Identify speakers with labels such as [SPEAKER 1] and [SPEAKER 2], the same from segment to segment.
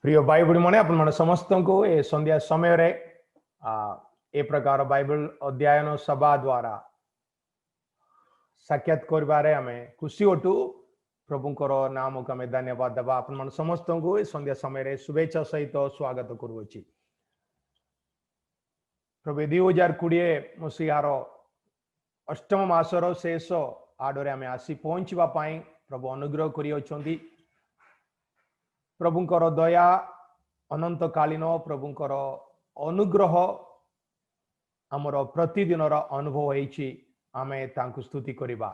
[SPEAKER 1] प्रिय भाई बुढ़ी मैंने अपन समस्त को ए संध्या समय रे ए प्रकार बाइबल अध्ययन सभा द्वारा साक्षात करबारे हमें खुशी अटू प्रभुंकर नाम को हमें धन्यवाद देवा अपन समस्त को ए संध्या समय रे शुभेच्छा सहित स्वागत करुछि। प्रभु 2020 मसीहार अष्टम मासर शेष आडरे आम आसी पहुंचवा प्रभु अनुग्रह करी प्रभुंकर दया अनंत कालीन प्रभुंकर अनुग्रह आमर प्रतिदिन अनुभव होइछि आमे तांकु स्तुति करिबा।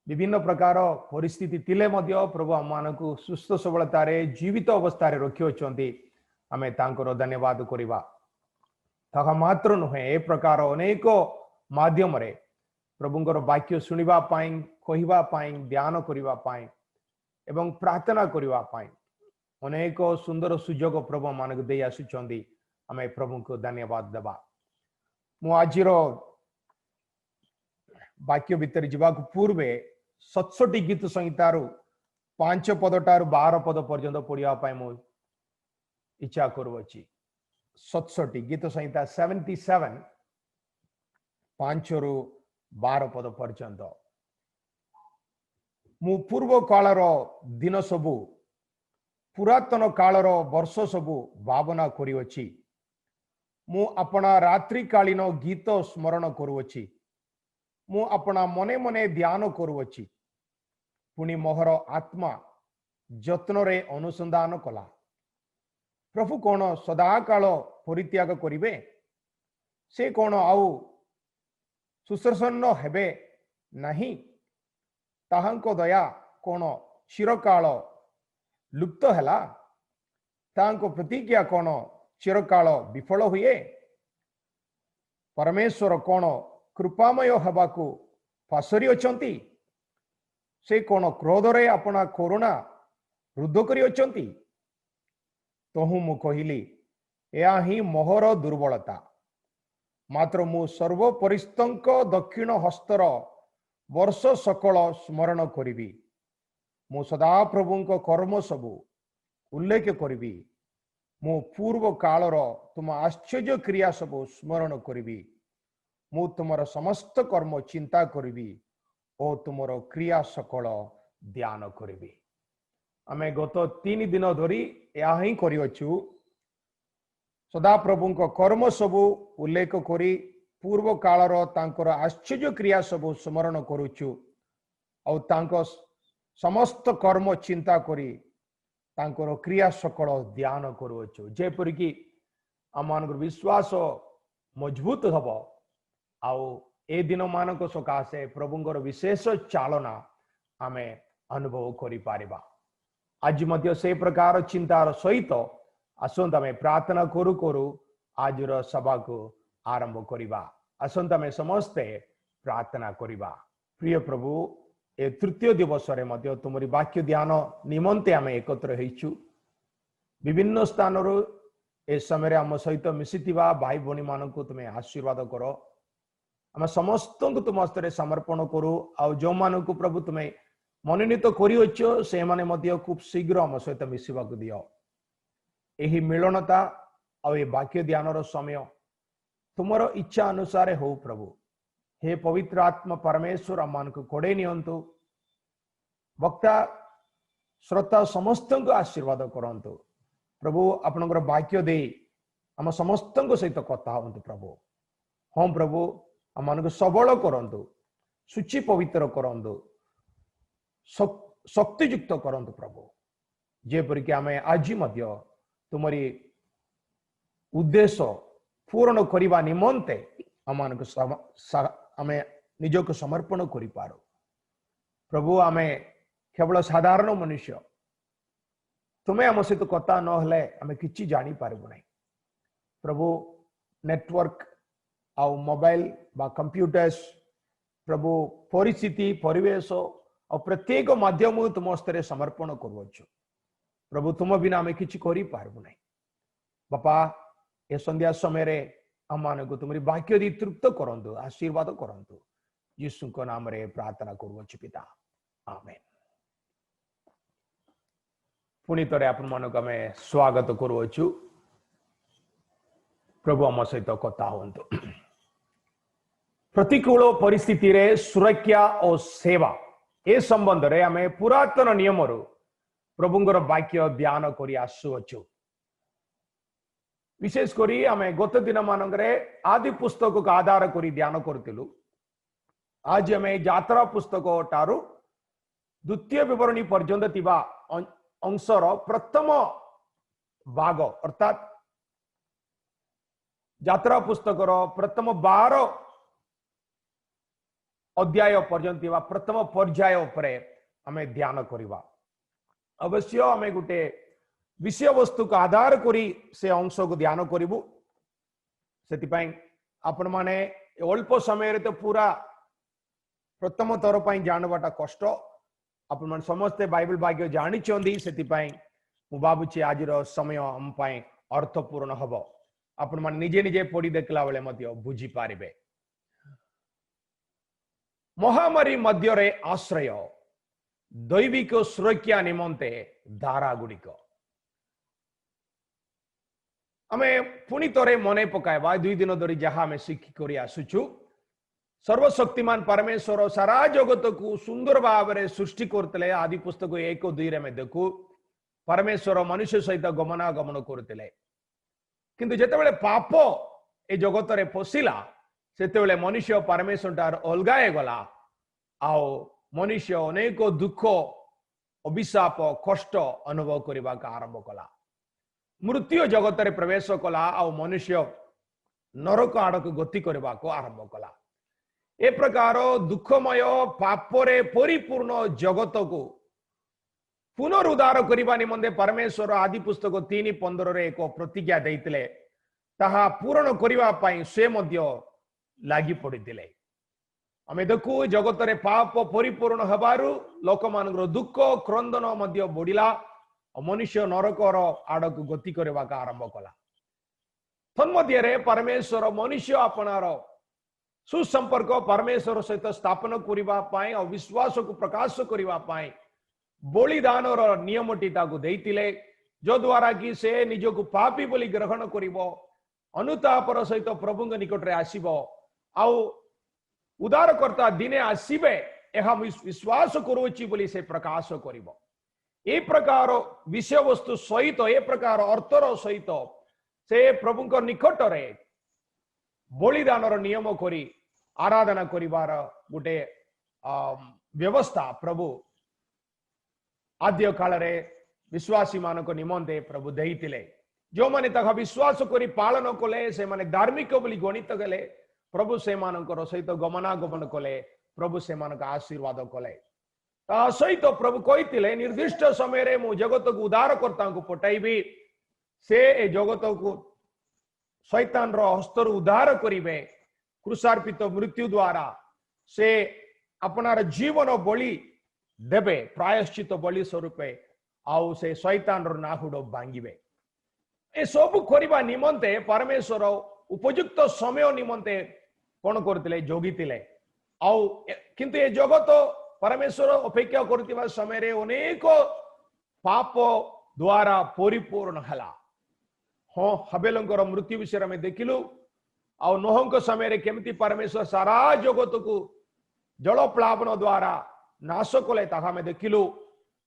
[SPEAKER 1] विभिन्न प्रकार परिस्थिति तिले मध्य प्रभु आम मानकु सुस्थ सबलतारे जीवित अवस्थारे रखि अछंती आमे तांकर धन्यवाद करिबा। ताहा मात्र नुहे ए प्रकार अनेक माध्यम रे प्रभुंकर वाक्य सुनिबा पाई कहिबा पाई ध्यान करिबा पाई एवं प्रार्थना करिबा पाई अनेक सुंदर सुजोग प्रभु मानक दे आसुचंदी आमे प्रभु को धन्यवाद देबा। मु आजिरो वाक्य भीतर जीवाक पूर्वे 67 गीत संहितारु 5 पदटारु 12 पद पर्यंत पढ़िया पाई मु इच्छा करूछि। 67 गीत संहिता 77 5 रु 12 पद पर्यंत मु पूर्व कालर दिन सबु पुरातन कालर वर्ष सबु भावना करिवछि। मु अपना रात्रि कालीन गीत स्मरण करुवछि। मु अपना मने मने ध्यान करुवछि। पुनि मोहर आत्मा जत्न रे अनुसंधान कला। प्रभु कोन सदा काल परित्याग करिवे? से कोन आउ सुसर्सन्न हेबे नहीं? ताहांको दया कोन चिरकाल लुप्त हैला? तांको प्रतिज्ञा कोन चिरकाल विफल हुए? परमेश्वर कोन कृपामय हबाकू फासरी अछंती? से कोन क्रोध रे अपना करुणा रुद्ध करी अछंती? तहु मु कहिली या ही मोहर दुर्बलता। मात्र मु सर्व परिस्तंक दक्षिण हस्तर वर्ष सकल स्मरण करिबी। मु सदा प्रभुंक कर्म सबु उल्लेख करिबी। मु पूर्व कालर तुम आश्चर्य क्रिया सबु स्मरण करिबी। मु तुमर समस्त कर्म चिंता करिबी ओ तुमर क्रिया सकल ध्यान करिबी। आमे गत 3 दिन धरी या ही करिवछु। सदा प्रभुंक कर्म सबु उल्लेख करी पूर्व कालर तांकर आश्चर्य क्रिया सबु स्मरण करुछु और तांको समस्त कर्म चिंता करी तांकर क्रिया सकल ध्यान करुछु। जेपरि कि आम विश्वास मजबूत हब आउ ए दिन मानक सकाशे प्रभुंकर विशेष चालना आमे अनुभव करि पारिबा। आज मध्य से प्रकार चिंतार सहित आसंत आमे प्रार्थना करू करू आजर सभा को आरंभ करिबा। आसंत आमे समस्ते प्रार्थना करिबा। प्रिय प्रभु ए तृतीय दिवस रे मध्य तुमरी वाक्य ध्यान निमंते आमे एकत्र हेइछु। विभिन्न स्थान रो ए समय रे आम सहित मिसितिबा भाई भनी मानकु तुमे आशीर्वाद करो। आम समस्त को तुम हस्तरे समर्पण करू। आ जो मानकु प्रभु तुमे मनोनीत करिवछ से माने मध्य खूब शीघ्र आम सहित मिसिबाकु दियो। एही मिलनता आ ए वाक्य ध्यान समय तुमर इच्छा अनुसार हो प्रभु। हे पवित्र आत्मा परमेश्वर आम को कोड़े नियंतु। वक्ता श्रोता समस्त को आशीर्वाद करंतु प्रभु। आपनकर वाक्य दे आम समस्त को सहित कथा हंतु प्रभु। हाँ प्रभु आम को सबल करंतु, सूची पवित्र करंतु, शक्तियुक्त करंतु प्रभु। जेपरि कि आम आज मध्य तुमरी उद्देश्य पूर्ण करने निमंते आम निज को समर्पण करि पारो प्रभु। आम केवल साधारण मनुष्य। तुम्हें आम सहित कथा नहले आम कि जानी पारबु नहीं प्रभु। नेटवर्क आ मोबाइल बा कंप्यूटर्स प्रभु परिस्थिति परिवेश और प्रत्येक माध्यम तुम हस्ते समर्पण करुछु प्रभु। तुम बिना आम कि पारबु नहीं बापा। ए संध्या समय रे आम को तुम वाक्य दी तृप्त करंतु, आशीर्वाद करंतु। यीशु को नाम रे प्रार्थना करुछु पिता, आमेन। पुणी थे आपण मानक आम स्वागत करुचु प्रभु आम सहित कथा हूँ प्रतिकूल परिस्थिति रे सुरक्षा और सेवा ए संबंध रे आम पुरातन नियम प्रभुंर वाक्य ध्यान कर आसुअछु विशेष करी आम गत दिन मानक आदि पुस्तक को आधार कर ध्यान करूँ आज आम यात्रा पुस्तक ठारू द्वितीय विवरणी पर्यंत अंशर प्रथम भाग अर्थात यात्रा पुस्तकर प्रथम 12 अध्याय पर्यंत प्रथम पर्याय उपरे आम ध्यान करवा अवश्य आम गोटे विषय वस्तु को आधार करी से अंश को ध्यान करूँ से आपण माने अल्प समय तो पूरा प्रथम थर पर जानवाटा कष्ट आपण मन समस्ते बाइबल भाग्य जानी से भावुची आज समय आम अर्थपूर्ण हम आपण मन निजे निजे पढ़ी देखला बेले बुझी पारे महामारी मध्य रे आश्रय दैविक सुरक्षा निमंते धारा गुड़िक आमे पुणी थे मन पकाइबा 2 दिन धरी जहाँ आम शिखी कर आसुचु सर्वशक्तिमान परमेश्वर सारा जगत को सुंदर भाव में सृष्टि करते आदि पुस्तक 1-2 रे देखू परमेश्वर मनुष्य सहित गमनागमन करते किंतु जितेबाला पाप ए जगत रे पशिला से मनुष्य परमेश्वर टार अलगाए गला आओ मनुष्य अनेक दुख अभिशाप कष्ट अनुभव करने का आरंभ कला मृत्यु जगत रे प्रवेश कला आओ मनुष्य नरक आड़ को गति करने को आरंभ कला ए प्रकार दुखमय पापरे परिपूर्ण जगत को पुनरुद्धार करने निमंते परमेश्वर आदि पुस्तक 3:15 रे एक प्रतिज्ञा देइतिले ताहा पूर्ण करने से लगी पड़ते आम देखू जगत रे पाप परिपूर्ण हबारु लोक मान दुख क्रंदन बढ़ला मनुष्य नरकर आड़ को गति करने का आरंभ कला तन्मध्य परमेश्वर मनुष्य अपनार सुसंपर्क परमेश्वर सहित स्थापन करने और विश्वास को प्रकाश करने बलिदान नियमटी देइतिले जो द्वारा कि से निज को पापी बोली ग्रहण करिवो अनुतापर सहित प्रभु निकट रे आसीबो आउ उदारकर्ता दिने आसीबे एहा विश्वास करूची बोली से प्रकाश करिवो ए प्रकार विषय वस्तु सहित ए प्रकार अर्थर सहित से प्रभु निकट रे बलिदान नियम करी आराधना करिवार गोटे व्यवस्था प्रभु आद्य काल रे विश्वासी मानक निमंते प्रभु देइतिले जो माने तक विश्वास करी पालन कले से माने धार्मिक बोली गणित गले प्रभु से मानकर सहित गमनागमन कले प्रभु से मानक आशीर्वाद कले ता सहित प्रभु कहितिले निर्दिष्ट समय रे मु जगत को उद्धारकर्ता को पठाइबी से ए जगत को शैतान रो हस्तर उद्धार करिवे क्रूसार्पित मृत्यु द्वारा से अपनार जीवन बलि देबे प्रायश्चित बलि स्वरूपे आउ से शैतान रो नाहुड भांगिबे ए सब करबा निमंते परमेश्वर उपयुक्त समय निमंते कोन करतिले जोगितिले आउ किंतु ए जगत परमेश्वर अपेक्षा करतिबा समय रे अनेक पाप द्वारा परिपूर्ण हला हाँ हबेलंकर मृत्यु विषय में देखिलु आ नोहंक समय रे केमती परमेश्वर सारा जगत को जल प्लावन द्वारा नाश कले ताहा में देखिलु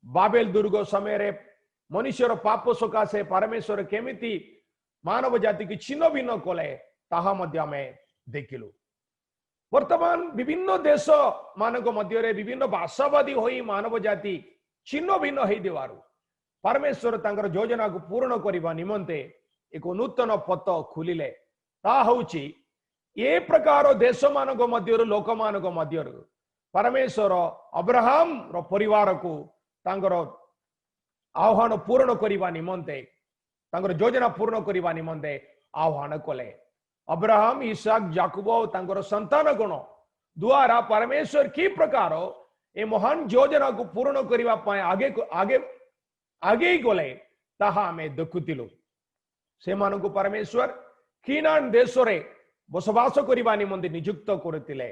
[SPEAKER 1] बाबेल दुर्ग समय रे मनुष्यर पाप सकाशे परमेश्वर केमिति मानव जाति की छिन्न भिन्न कले ताहा मध्य में देखिलु वर्तमान विभिन्न देश मानक मध्य रे विभिन्न भाषावादी होई मानव जाति छिन्न भिन्न होई देवारु परमेश्वर तांकर योजना को पूर्ण करबा निमंते एक नूतन पथ खुलिले ता हउची ए प्रकार देश मानक मध्य लोक मानक मध्य परमेश्वर अब्राहम रो परिवार को तांकर आह्वान पूर्ण करबा निमंते तांकर योजना पूर्ण करबा निमंते आह्वान कले अब्राहम इसहाक याकूब तांकर संतान गण द्वारा परमेश्वर की प्रकार ए महान योजना को पूर्ण करबा पाए आगे आगे आगे गले ताहा हमें देखुतिलु से मानक परमेश्वर कीनान देश रे बसवास करबा निमंते नियुक्त करतिले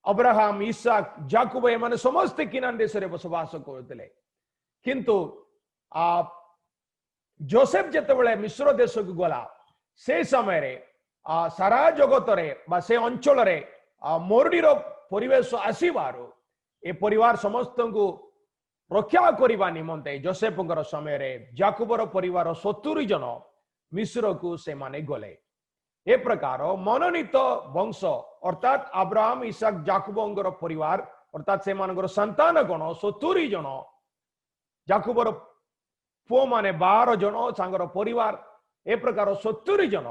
[SPEAKER 1] अब्राहम इसहाक याकूब एमाने समस्त कीनान देश रे बसवास करतिले किंतु जोसेफ जेतेबेले मिस्र देश को गला से समय रे सारा जगत रे बा से अंचल रे मोरडीर परिवेश आसीबारो ए परिवार समस्त को रक्षा करने निमंते जोसेफर समय रे जाकुबर परिवार 70 जन मिस्र को से माने गले। ए प्रकार मनोनीत वंश अर्थात अब्राहम इसहाक जाकुबंगर परिवार अर्थात से मानकर संतान गण 70 जन जाकुबर पुओ माने 12 जन सांगर परिवार ए प्रकार 70 जन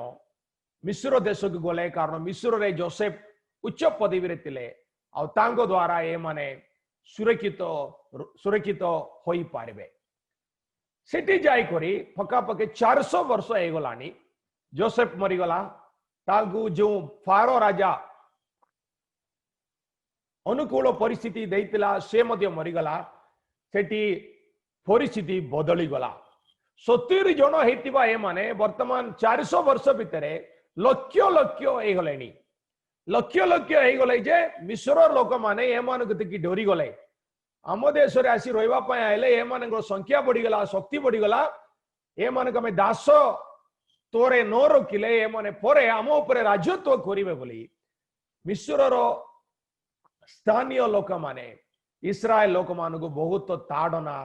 [SPEAKER 1] मिस्र देश को गले कारण मिस्र रे जोसेफ उच्च पदवी रे तिले आ तांगो द्वारा ए माने सुरक्षित होई पारबे। सेठी जाई करी पकापके 400 वर्ष हो गलानी जोसेफ मरीगला तागु जो फारो राजा अनुकूल परिस्थिति देइतिला से मध्य मरीगला सेठी परिस्थिति बदली गला 70 जन हेतिबा ए माने वर्तमान 400 वर्ष भितरे लक्ष लक्ष ए गलेनी लक्ष लक्ष ए गले जे मिस्र लोक माने ए मान देखि डोरी गले आम देश रे आसी रोइबा पय आइले ए मान संख्या बढ़ी गला शक्ति बढ़ी गला ए मान कमे दास तोरे न रोकिले ए माने परे आम ऊपर राजत्व करिवे बोली मिस्र रो स्थानीय लोक माने इस्राएल लोक मान को बहुत ताड़ना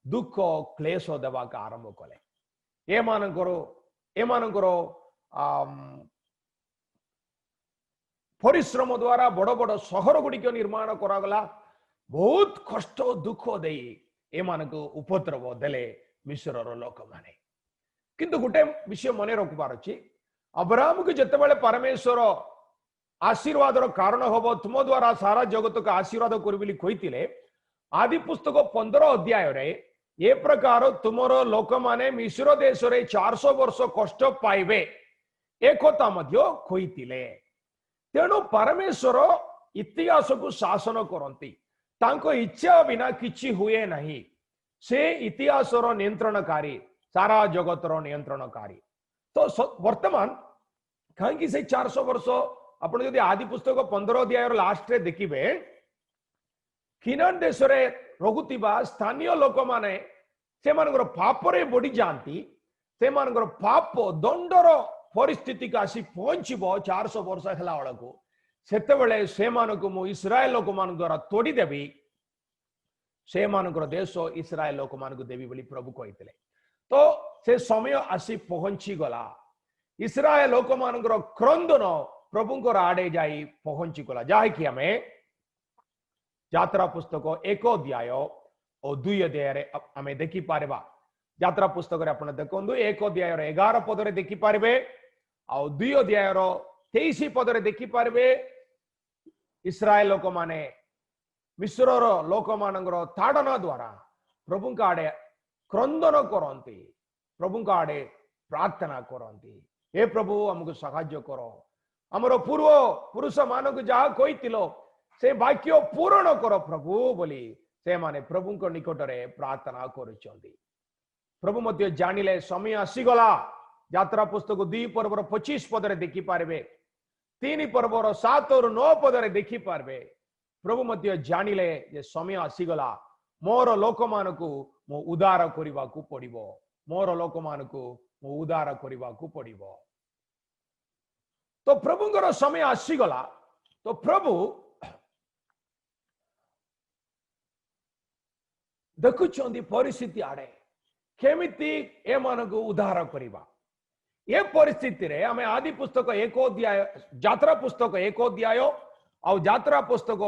[SPEAKER 1] दुख क्लेश देवा का आरंभ कले ए मानकर परिश्रम द्वारा बड़ बड़ सहर गुड़िक निर्माण करागला बहुत कष्ट दुख दे एमान को उपद्रव देले मिस्र लोक माने किंतु गोटे विषय मन रखबार अच्छी अब्राहम को जितेबाला परमेश्वर आशीर्वाद कारण हम तुम द्वारा सारा जगत को आशीर्वाद करी कही आदि पुस्तक 15 अध्याय रे ये प्रकार तुमर लोक माने मिस्र देश रे 400 वर्ष कष्ट पाइबे एक कही तेणु परमेश्वर इतिहास को शासन करती तांको इच्छा बिना किछि हुए नहीं से इतिहास नियंत्रणकारी सारा जगतर नियंत्रणकारी तो वर्तमान कहीं से 400 वर्ष आपण यदि आदि पुस्तक 15 अध्याय लास्ट रे देखिबे किनान देश रे रहुतिबा स्थानीय लोक माने से मानकर पाप रे बढ़ी जाती से मानकर पाप दंडर परिस्थिति का आसी पहुंचबो 400 वर्ष हला वाला सेते बेले से मानको मु इस्राएल लोक मान द्वारा तोड़ी देबी से मानकर देश इस्राएल लोक मान को देवी बोली प्रभु कहितले तो से समय आसी पहुंची गला इस्राएल लोक मानकर क्रंदन प्रभुंकर आड़े जाई पहुंची गला जाहि कि हमें यात्रा पुस्तक 1 अध्याय और 2 अध्याय रे हमें देखि पारबा यात्रा पुस्तक रे आपण देखंदु 1 अध्याय रे 11 पद रे देखि पारबे आ 2 अध्याय रो 23 पद रे देखि पारबे इस्राएल लोक माने मिस्र लोक मानकर ताड़ना द्वारा प्रभु का आड़े क्रंदन करती प्रभु का आड़े प्रार्थना करती हे प्रभु हमको साहाय्य करो हमर पूर्व पुरुष मानक जहाँ कही से वाक्य पूर्ण कर प्रभु बोली से माने प्रभु को निकट रे प्रार्थना करुचंदी प्रभु मध्य जानिले समय आसीगला यात्रा पुस्तक 2 पर्वर 25 पद रे देखि पारबे 3 पर्वर 7 और 9 पद रे देखि पारबे प्रभु मध्य जानिले जे समय आसीगला मोर लोक मानकु मो उद्धार करिबा को पड़िबो मोर लोक मानकु मो उद्धार करिबा को पड़िबो तो प्रभुंकर समय आसीगला तो प्रभु देखुछंदी परिस्थिति आड़े केमिति ए मानकु उद्धार करिबा ये परिस्थिति रे हमें आदि पुस्तक 1 अध्याय यात्रा पुस्तक 1 अध्याय और यात्रा पुस्तक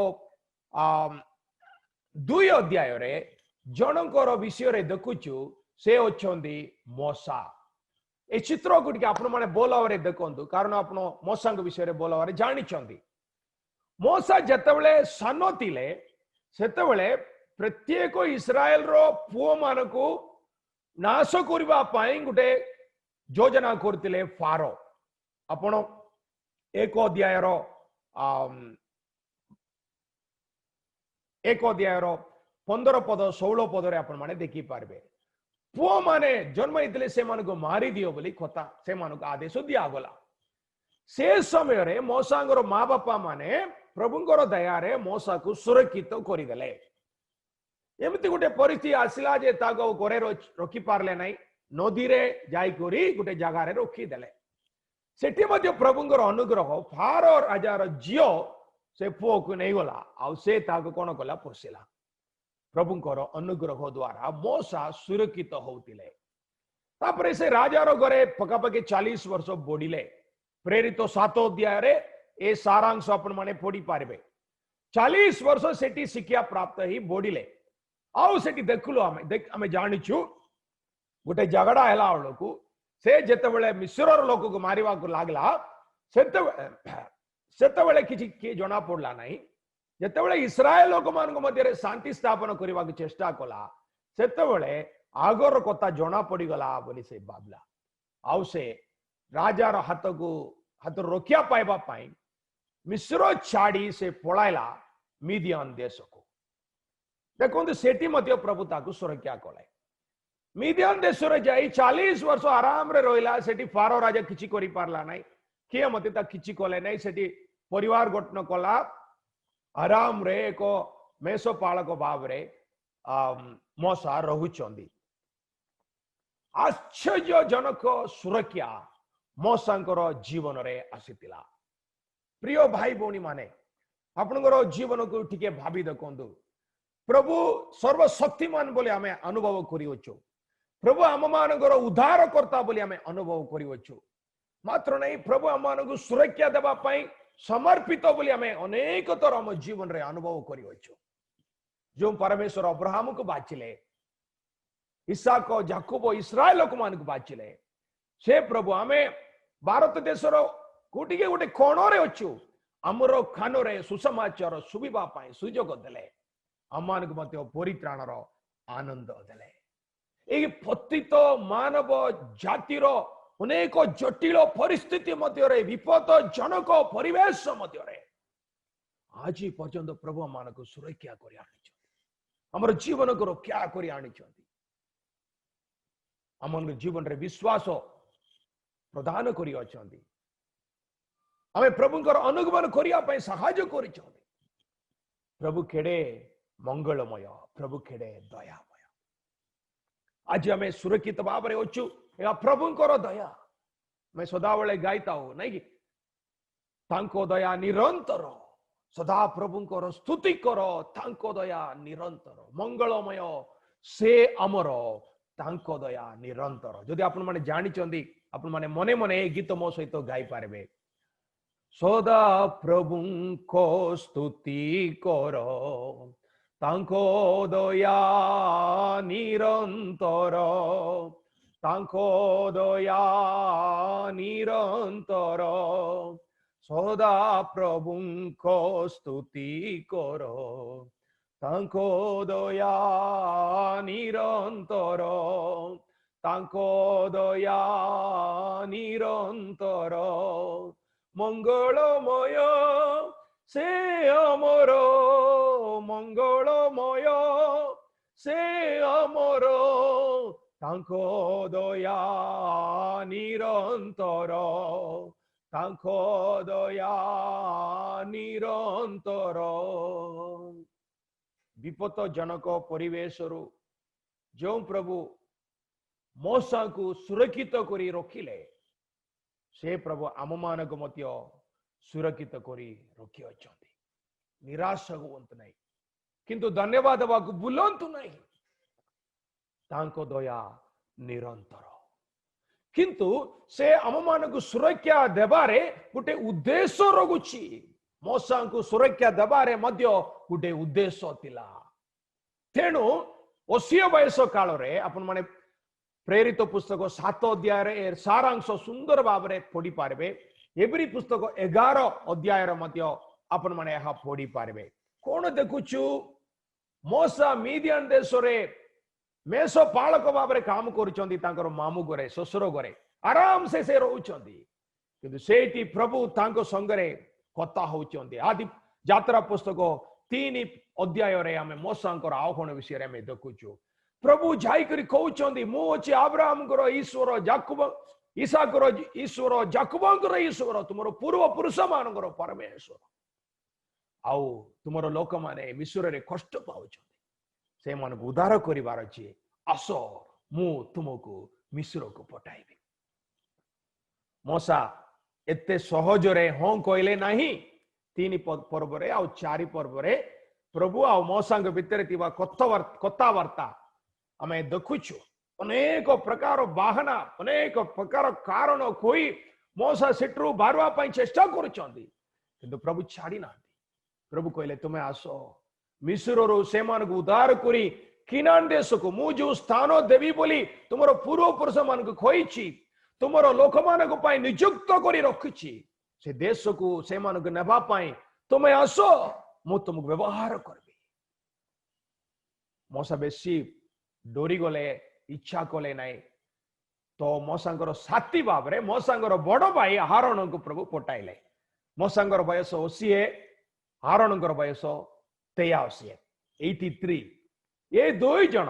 [SPEAKER 1] 2 अध्याय रे जनकर विषय रे देखुछु से ओछंदी मोसा ए चित्र गुडी आपण माने बोलावरे देखंतु कारण आपण मोसा के विषय रे बोलावरे जानि छंदी मोसा जतबेले सानो तिले सेतबेले प्रत्येक इस्राएल रो पुओ मानको नाश करबा पई गुटे योजना करतिले फारो आपण 1 अध्याय रो 1 अध्याय रो 15 पद 16 पद रे आपण माने देखि पारबे पुओ माने जन्म इतले से मान को मारी दियो बोली कथा से मान को आदेश दिया गला से समय रे मोसांगर माँ बापा माने प्रभुंकर दया रे मोसा को सुरक्षित करि देले एमती गोटे परिस्थिति आसला जे ताको घरे रखी पारले नहीं नदी रे जाई करी गोटे जगह रे रखी देले सेठी मध्य प्रभुंकर अनुग्रह फारो राजार झियो से पुओ को नहीं गला आउ से ताको कोन कला पोसिला प्रभुंकर अनुग्रह द्वारा मोसा सुरक्षित होतिले तापरे से राजार घरे पकापकी 40 वर्ष बोडिले प्रेरित 7 अध्याय रे ए सारांश अपन माने पढ़ी पारबे 40 वर्ष सेठी शिक्षा प्राप्त ही बोडिले आउ सेठी देखलो आमे जानिछु गोटे झगड़ा हैला को से जेतेबेले मिस्र लोक को मारिवा को लागला सेतेबेले किछि के जणा पड़ला नहीं जेतेबेले इस्राएल लोक मान मध्य शांति स्थापन करने की चेष्टा कला सेतेबेले आगर कथा जणा पड़ी गला बोली से भाबला आउ से राजार हाथ रखिया पाइबा पाई मिस्र छाड़ी से पळाइला मीडियन देश को देखो सेठी मध्य प्रभु ताकू सुरक्षा कले मीडियन देश रे जाई 40 वर्ष आराम रे रहिला सेठी फारो राजा किछि करि पारला नाही किए मते ता किछि कले नाही सेठी परिवार गठन कला आराम रे एको मेसो पालक भाव रे मोसा रहुचंदी आश्चर्यजनक सुरक्षा मोसांकर जीवन रे आसीतिला प्रिय भाई भौणी माने आपनकर जीवन को टिके भाबी देखंतु प्रभु सर्वशक्तिमान बोले आमे अनुभव करिवछु प्रभु आम मानकर उद्धार करता बोली आमे अनुभव करिवछु मात्र नहीं प्रभु आम मानक सुरक्षा देबा पई समर्पित बोली आमे अनेक तर आम जीवन रे अनुभव करिवछु जो परमेश्वर अब्राहम को बाचिले इसहाक याकूब इस्राएल लोक मान को बाचिले से प्रभु आमे भारत देशर कोटिके गोटे कोणरे अछु हमर खानरे सुसमाचार सुबिबा पई सुजोग देले अमान को मते परित्राणर आनंद देले ए पतित मानव जातिर अनेक जटिल परिस्थिति मध्य विपद जनक परिवेश मध्य आज पर्यंत प्रभु मान को सुरक्षा कर आम जीवन को रक्षा कर आम जीवन रे विश्वास प्रदान करी आमे प्रभुंकर अनुगमन करिया साहाय्य कर प्रभु केड़े मंगलमय प्रभु केड़े दयामय आज आमे सुरक्षित भाव रे अछु या प्रभुंकर दया मैं सदाबले गाइता हूं नहीं कि तांको दया निरंतर सदा प्रभुंकर स्तुति करो तांको दया निरंतर मंगलमय से अमर तांको दया निरंतर जदि आपण माने जानि चंदी आपण माने मने मने ए गीत मो सहित गाई पारबे सदा प्रभुंको स्तुति करो तांको दया निरंतर तांको दया निरंतर सदा प्रभुंको स्तुति करो तांको दया निरंतर तांको दया निरंतर मंगलमय से अमर मंगलमय से अमर तांको दया निरंतर तांको दया निरंतर विपद जनक परिवेश जो प्रभु मोसा को सुरक्षित करी रखिले से प्रभु आम मान को मत सुरक्षित करी रखी अछंती निराश हुंतु नहीं किंतु धन्यवाद देवा भूलंतु नहीं तांको दया निरंतर किंतु से आम मान को सुरक्षा देबारे गोटे उद्देश्य रहुछि मोसा को सुरक्षा देबारे मध्य गोटे उद्देश्य थिला तेणु 80 वयस काल रे आपण माने प्रेरित पुस्तक 7 अध्याय रे सारांश सुंदर भाव रे पढ़ी पारबे एवरी पुस्तक 11 अध्याय रे मध्य आपण माने यहा पढ़ी पारबे कोन देखुछु मोसा मीडियन देश रे मेसो पालक भाव रे काम करूचंदी तांकर मामू घरे ससुर घरे आराम से रहउचंदी किंतु सेठी प्रभु तांको संगरे कथा होउचंदी आदि यात्रा पुस्तक 3 अध्याय रे हमें मोसांकर आह्वान विषय रे हमें देखुछु प्रभु जाई करी कहउचंदी मु अछि अब्राहम कर ईश्वर याकूब इसहाक ईश्वर याकूबंकर ईश्वर तुमरो पूर्व पुरुष मानकर परमेश्वर आउ तुमरो लोक माने मिस्र रे कष्ट पाउचंदी से मन को उद्धार करिवार अछि आस मु तुमको मिस्र को पठाइबी मूसा एते सहजरे हाँ कहले नहीं 3 पर्व रे आ 4 पर्व रे प्रभु आ मूसा भितर कथावार्ता आम देखुछु अनेक प्रकार बाहना अनेक प्रकार कारण कोई मूसा सेठू बाहरवा चेष्टा करुछंती किंतु प्रभु छाड़ी ना प्रभु कहले तुम्हें आस मिस्र रो से मान को उद्धार करी किनान देश को मु जो स्थान देवी बोली तुमरो पूर्व पुरुष मान को खोईची तुमरो लोक मान को पाई नियुक्त करी रखिची से देश को से मान को नेबा पाई तुम्हें आसो मु तुमको व्यवहार करबी मूसा बेसी डोरी गले इच्छा कले नहीं तो मूसांकर साथी भाव रे मूसांकर बड़ भाई हारण को प्रभु पटाइले मूसांकर बयस 80 हारणकर बयस 83 83 ये 2 जन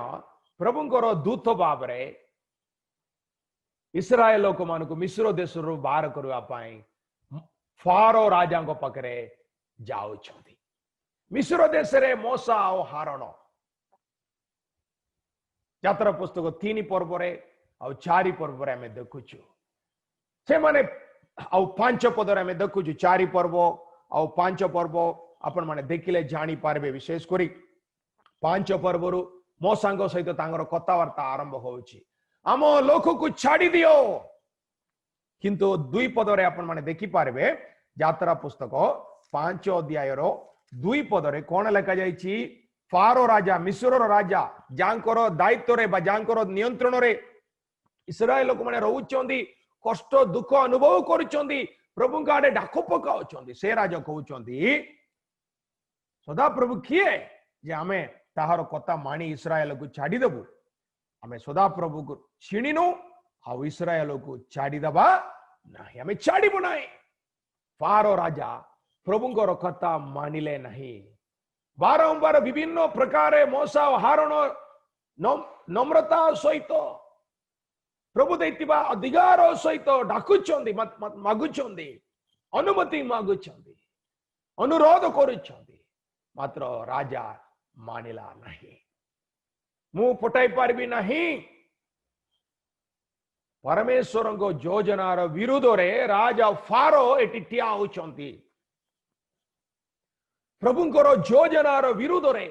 [SPEAKER 1] प्रभुंकर दूत भाव रे इस्राएल लोक मान को मिस्र देश रो बाहर करवा पाई फारो राजा को पकरे जाओ छथि मिस्र देश रे मूसा और हारण यात्रा पुस्तक 3 पर्व रे और 4 पर्व रे हमें देखुछु से माने और 5 पद रे हमें देखुछु 4 पर्व और 5 पर्व आपण माने देखिले जानी पारबे विशेष करी 5 पर्व रु मूसा सहित तांगर कथावार्ता आरंभ होउछि आम लोक को छाड़ी दियो किंतु 2 पद रे आपण माने देखि पारबे यात्रा पुस्तक 5 अध्याय रो 2 पद रे कोन लेखा जाईछि फारो राजा मिस्र राजा जांकर दायित्व रे बा जांकर नियंत्रण रे इस्राएल लोक माने रहउचंदी कष्ट दुख अनुभव करूचंदी प्रभु का आडे डाक पकाउचंदी से राजा कहउचंदी सदा प्रभु किए जे आमे ताहार कथा मानी इस्राएल को छाड़ी देबु आमे सदा प्रभु को छिनिनु आ इस्राएल को छाड़ी दबा नहीं आमे छाड़ीबु नहीं फारो राजा प्रभुंकर कथा मानिले नहीं बारंबार विभिन्न प्रकार मूसा हारण नम्रता सहित प्रभु दैतिबा अधिकार सहित डाकुचंदी मागुचंदी अनुमति मागुचंदी अनुरोध करुचंदी मात्र राजा मानिला नहीं मु पटाई पारबी नहीं परमेश्वर को योजनार विरोध रे राजा फारो एटी ठिया होचंती प्रभुंकर योजनार विरोध रे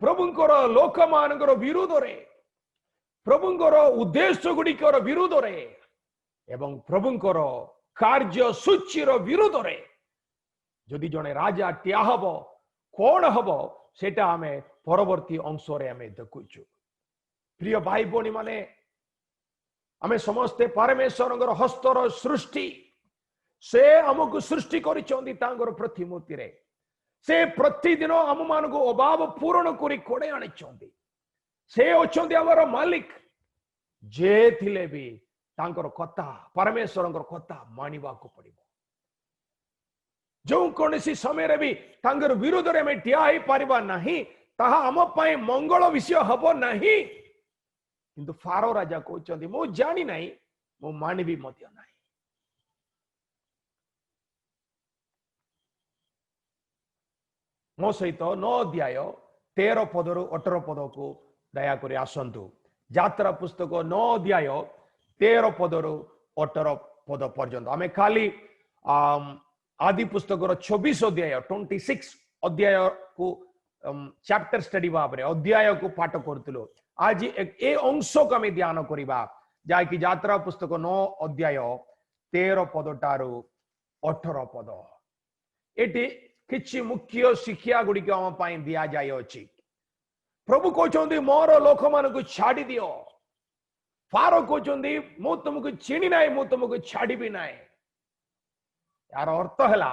[SPEAKER 1] प्रभुंकर लोक मानकर विरोध रे प्रभुंकर उद्देश्य गुड़िकर विरोध रे एवं प्रभुंकर कार्य सूचीर विरोध रे जदि जने राजा ठिया हबो कौन हबो सेटा हमें परवर्ती अंश रे हमें देखुछु प्रिय भाई भौणी माने हमें समस्ते परमेश्वर हस्तर सृष्टि से हमको सृष्टि करिचंदी तांगर प्रतिमूर्ति रे से प्रतिदिन आम मान को अभाव पूर्ण करी कोड़े आनिचंदी से अछंदी हमर मालिक जे थिले भी तांकर कथा परमेश्वर कथा मानिबा को पड़िबो जो कोनसी समय रे भी तांगर विरोध रे में ठिया ही पारिबा नहीं ताहा हम पई मंगल विषय हबो नहीं किंतु फारो राजा कहउचंदी मो जानि नहीं मो मानिबी मध्य नहीं मो सहित 9 अध्याय 13 पदरु 18 पद को दया करी आसंतु यात्रा पुस्तक 9 अध्याय 13 पदरु 18 पद पर्यंत आमे खाली आदि पुस्तक 24 अध्याय 26 अध्याय को चैप्टर स्टडी भाव रे अध्याय को पाठ करथिलो आज ए अंश को आमे ध्यान करिबा जाय कि यात्रा पुस्तक 9 अध्याय 13 पद टारु 18 पद एटी किछि मुख्य शिक्षा गुडी के हम पाई दिया जाय अछि प्रभु कहउचंदी मोर लोक मान को छाड़ी दियो फारो कहउचंदी मु तुमको चिनी नाही मु तुमको छाड़ी भी नाही यार अर्थ हला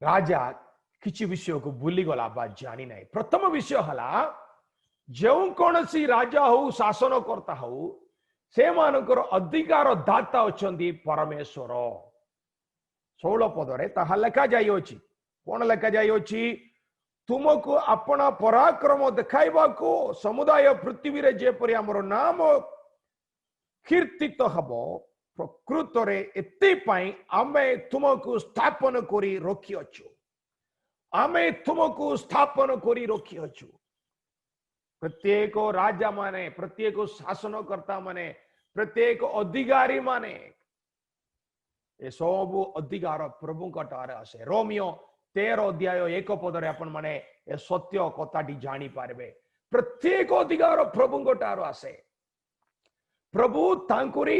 [SPEAKER 1] राजा किछि विषय को भूली गला बा जानी नाही प्रथम विषय हला जो कोनसी राजा हो शासन करता हो से मानकर अधिकार दाता अछंदी परमेश्वर 16 पदरे ताहा लेखा जाई अछि कोन लेखा जाई अछि तुमको अपना पराक्रम देखाइबा को समुदाय पृथ्वी रे जे परि हमर नाम कीर्तित हबो प्रकृत रे एते पई आमे तुमको स्थापन करी रखी अछु आमे तुमको स्थापन करी रखी अछु। प्रत्येक राजा माने, प्रत्येक शासनकर्ता माने, प्रत्येक अधिकारी माने ए सब अधिकार प्रभु कटारे आसे। रोमियो 13 अध्याय 1 पदरे आपण माने ए सत्य कथाटी जानी पारबे। प्रत्येक अधिकार प्रभु कटारो आसे। प्रभु तांकुरी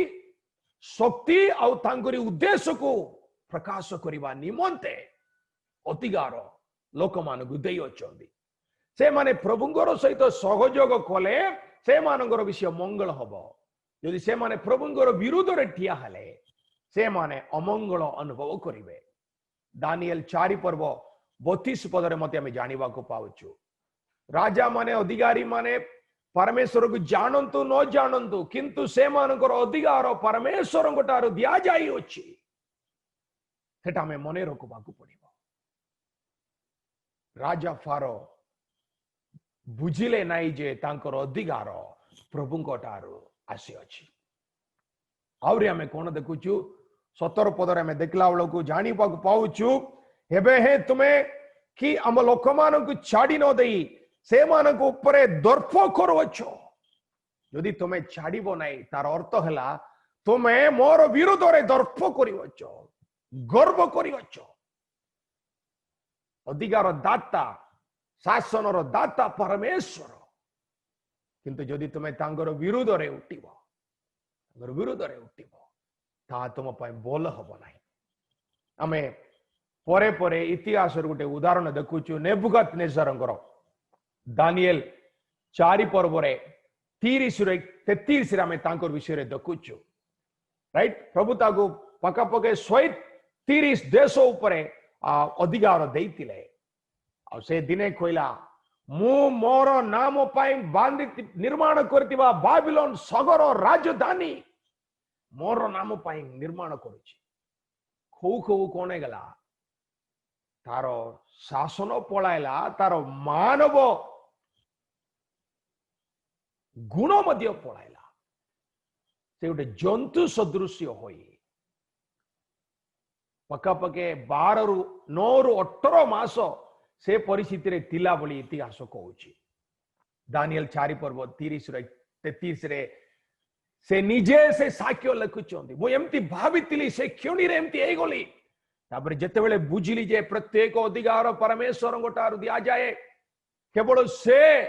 [SPEAKER 1] शक्ति आउ तांकुरी उद्देश्य को प्रकाश करिबा निमंते अधिकार लोक मानकु देई अछंदी। से माने प्रभुंकर सहित सहयोग कले से मानकर विषय मंगल हबो। यदि से माने प्रभुंकर विरोध रे ठिया हले से माने अमंगल अनुभव करिवे। दानिएल 4 पर्व 32 पदरे मते हमें जानिबा को पाउछु। राजा माने अधिकारी माने परमेश्वर को जानंतु न जानंतु किंतु से मानकर अधिकार परमेश्वर गोटारो दिया जाई अछि। सेटा हमें मने रखबा को पड़िबो। राजा फारो बुझिले नाई जे तांकर अधिकार प्रभु गोटारो आसी अछि। आउरी हमें कोन देखुछु 17 पदरे हमें देखला बेला को जानिबा को पाउछु। हेबे हे तुम्हें कि हम लोक मान को छाड़ी न देई से मान को ऊपर दर्प करुवछो। यदि तुम्हें छाड़िबो नाही तार अर्थ हला तुम्हें मोर विरोध रे दर्प करिवछो, गर्व करिवछो। अधिकार दाता शासन रो दाता परमेश्वर, किंतु यदि तुम्हें तांगर विरोध रे उठिबो, तांगर विरोध रे उठिबो ता तुम पाए बोल हबो नाही। आमे परे परे इतिहास गोटे उदाहरण देखुछु। नेबुकदनेस्सरंकर दानिएल 4 पर्व रे 30 रे 33 रे आमे तांकर विषय रे देखुछु। राइट, प्रभु ताको पका पके 130 देश ऊपर अधिकार देइतिले। आ से दिने कहला मु मोर नाम पाई बांधि निर्माण करतिबा बाबिलोन सगर राजधानी मोर नाम पाई निर्माण करुछि। खो खो कोने गला तारो शासन पळाइला, तारो मानव गुण मध्य पळाइला। से गोटे जंतु सदृश्य होई पकापके 12 रु 9 रु 18 मास से परिस्थिति रे तिला बोली इतिहास कहूची। दानिएल 4 पर्व 30 रे 33 रे से निजे से साक्ष्य लिखुचंदी। मु एमती भाबितिली से क्षणी रे एमती एई गली। तापर जेतेबेले बुझिली जे प्रत्येक अधिकार परमेश्वर गोटारु दिया जाए, केवल से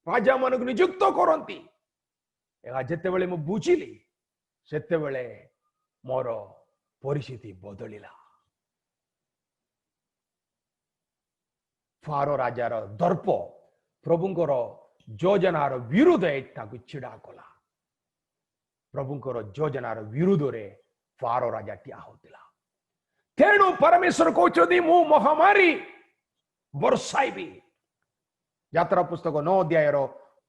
[SPEAKER 1] राजा मानक नियुक्त करंती। एहा जेतेबेले मु बुझिली सेतेबेले मोर परिस्थिति बदलिला। फारो राजार दर्प प्रभुंकर योजनार विरोध ताकु छिड़ा कला। प्रभुंकर योजनार विरोध रे फारो राजा टिया होतिला। तेणु परमेश्वर कहउछदी मु महामारी वर्षाइबी। यात्रा पुस्तक 9 अध्याय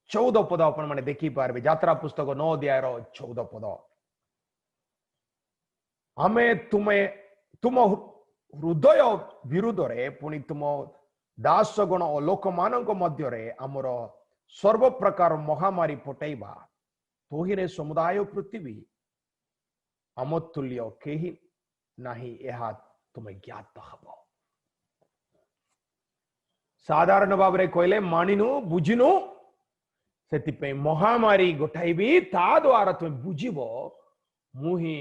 [SPEAKER 1] 14 पद आपण माने देखि पारबे। यात्रा पुस्तक 9 अध्याय 14 पद। हमें तुम हृदय विरोध रे पुणी तुम दासगण और लोक मानक मध्य रे आमर सर्व प्रकार महामारी पटेबा। तोहिरे समुदाय पृथ्वी आम तुल्य केही नाही एहा तुम्हें ज्ञात हबो। साधारण भाव रे कहले मानिनु बुझिनु सेति महामारी गोटाइबी ता द्वारा तुम बुझिबो मुही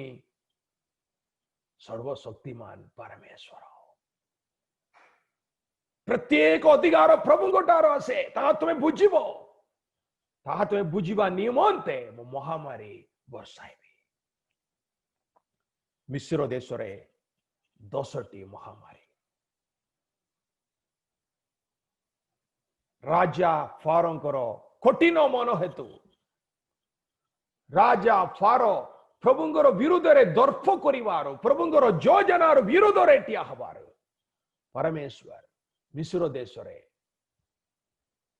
[SPEAKER 1] सर्वशक्तिमान परमेश्वर। प्रत्येक अधिकार प्रभु गोटार आसे ता तुम्हें बुझिबो। ता तुम्हें बुझिबा निमंते मो महामारी वर्षाइबी। मिस्र देश रे 10टी महामारी। राजा फारोंकर कठिन मन हेतु राजा फारो प्रभुंकर विरोध रे दर्प करिवार, प्रभुंकर योजनार विरोध रे टिया हबार परमेश्वर मिस्र देश रे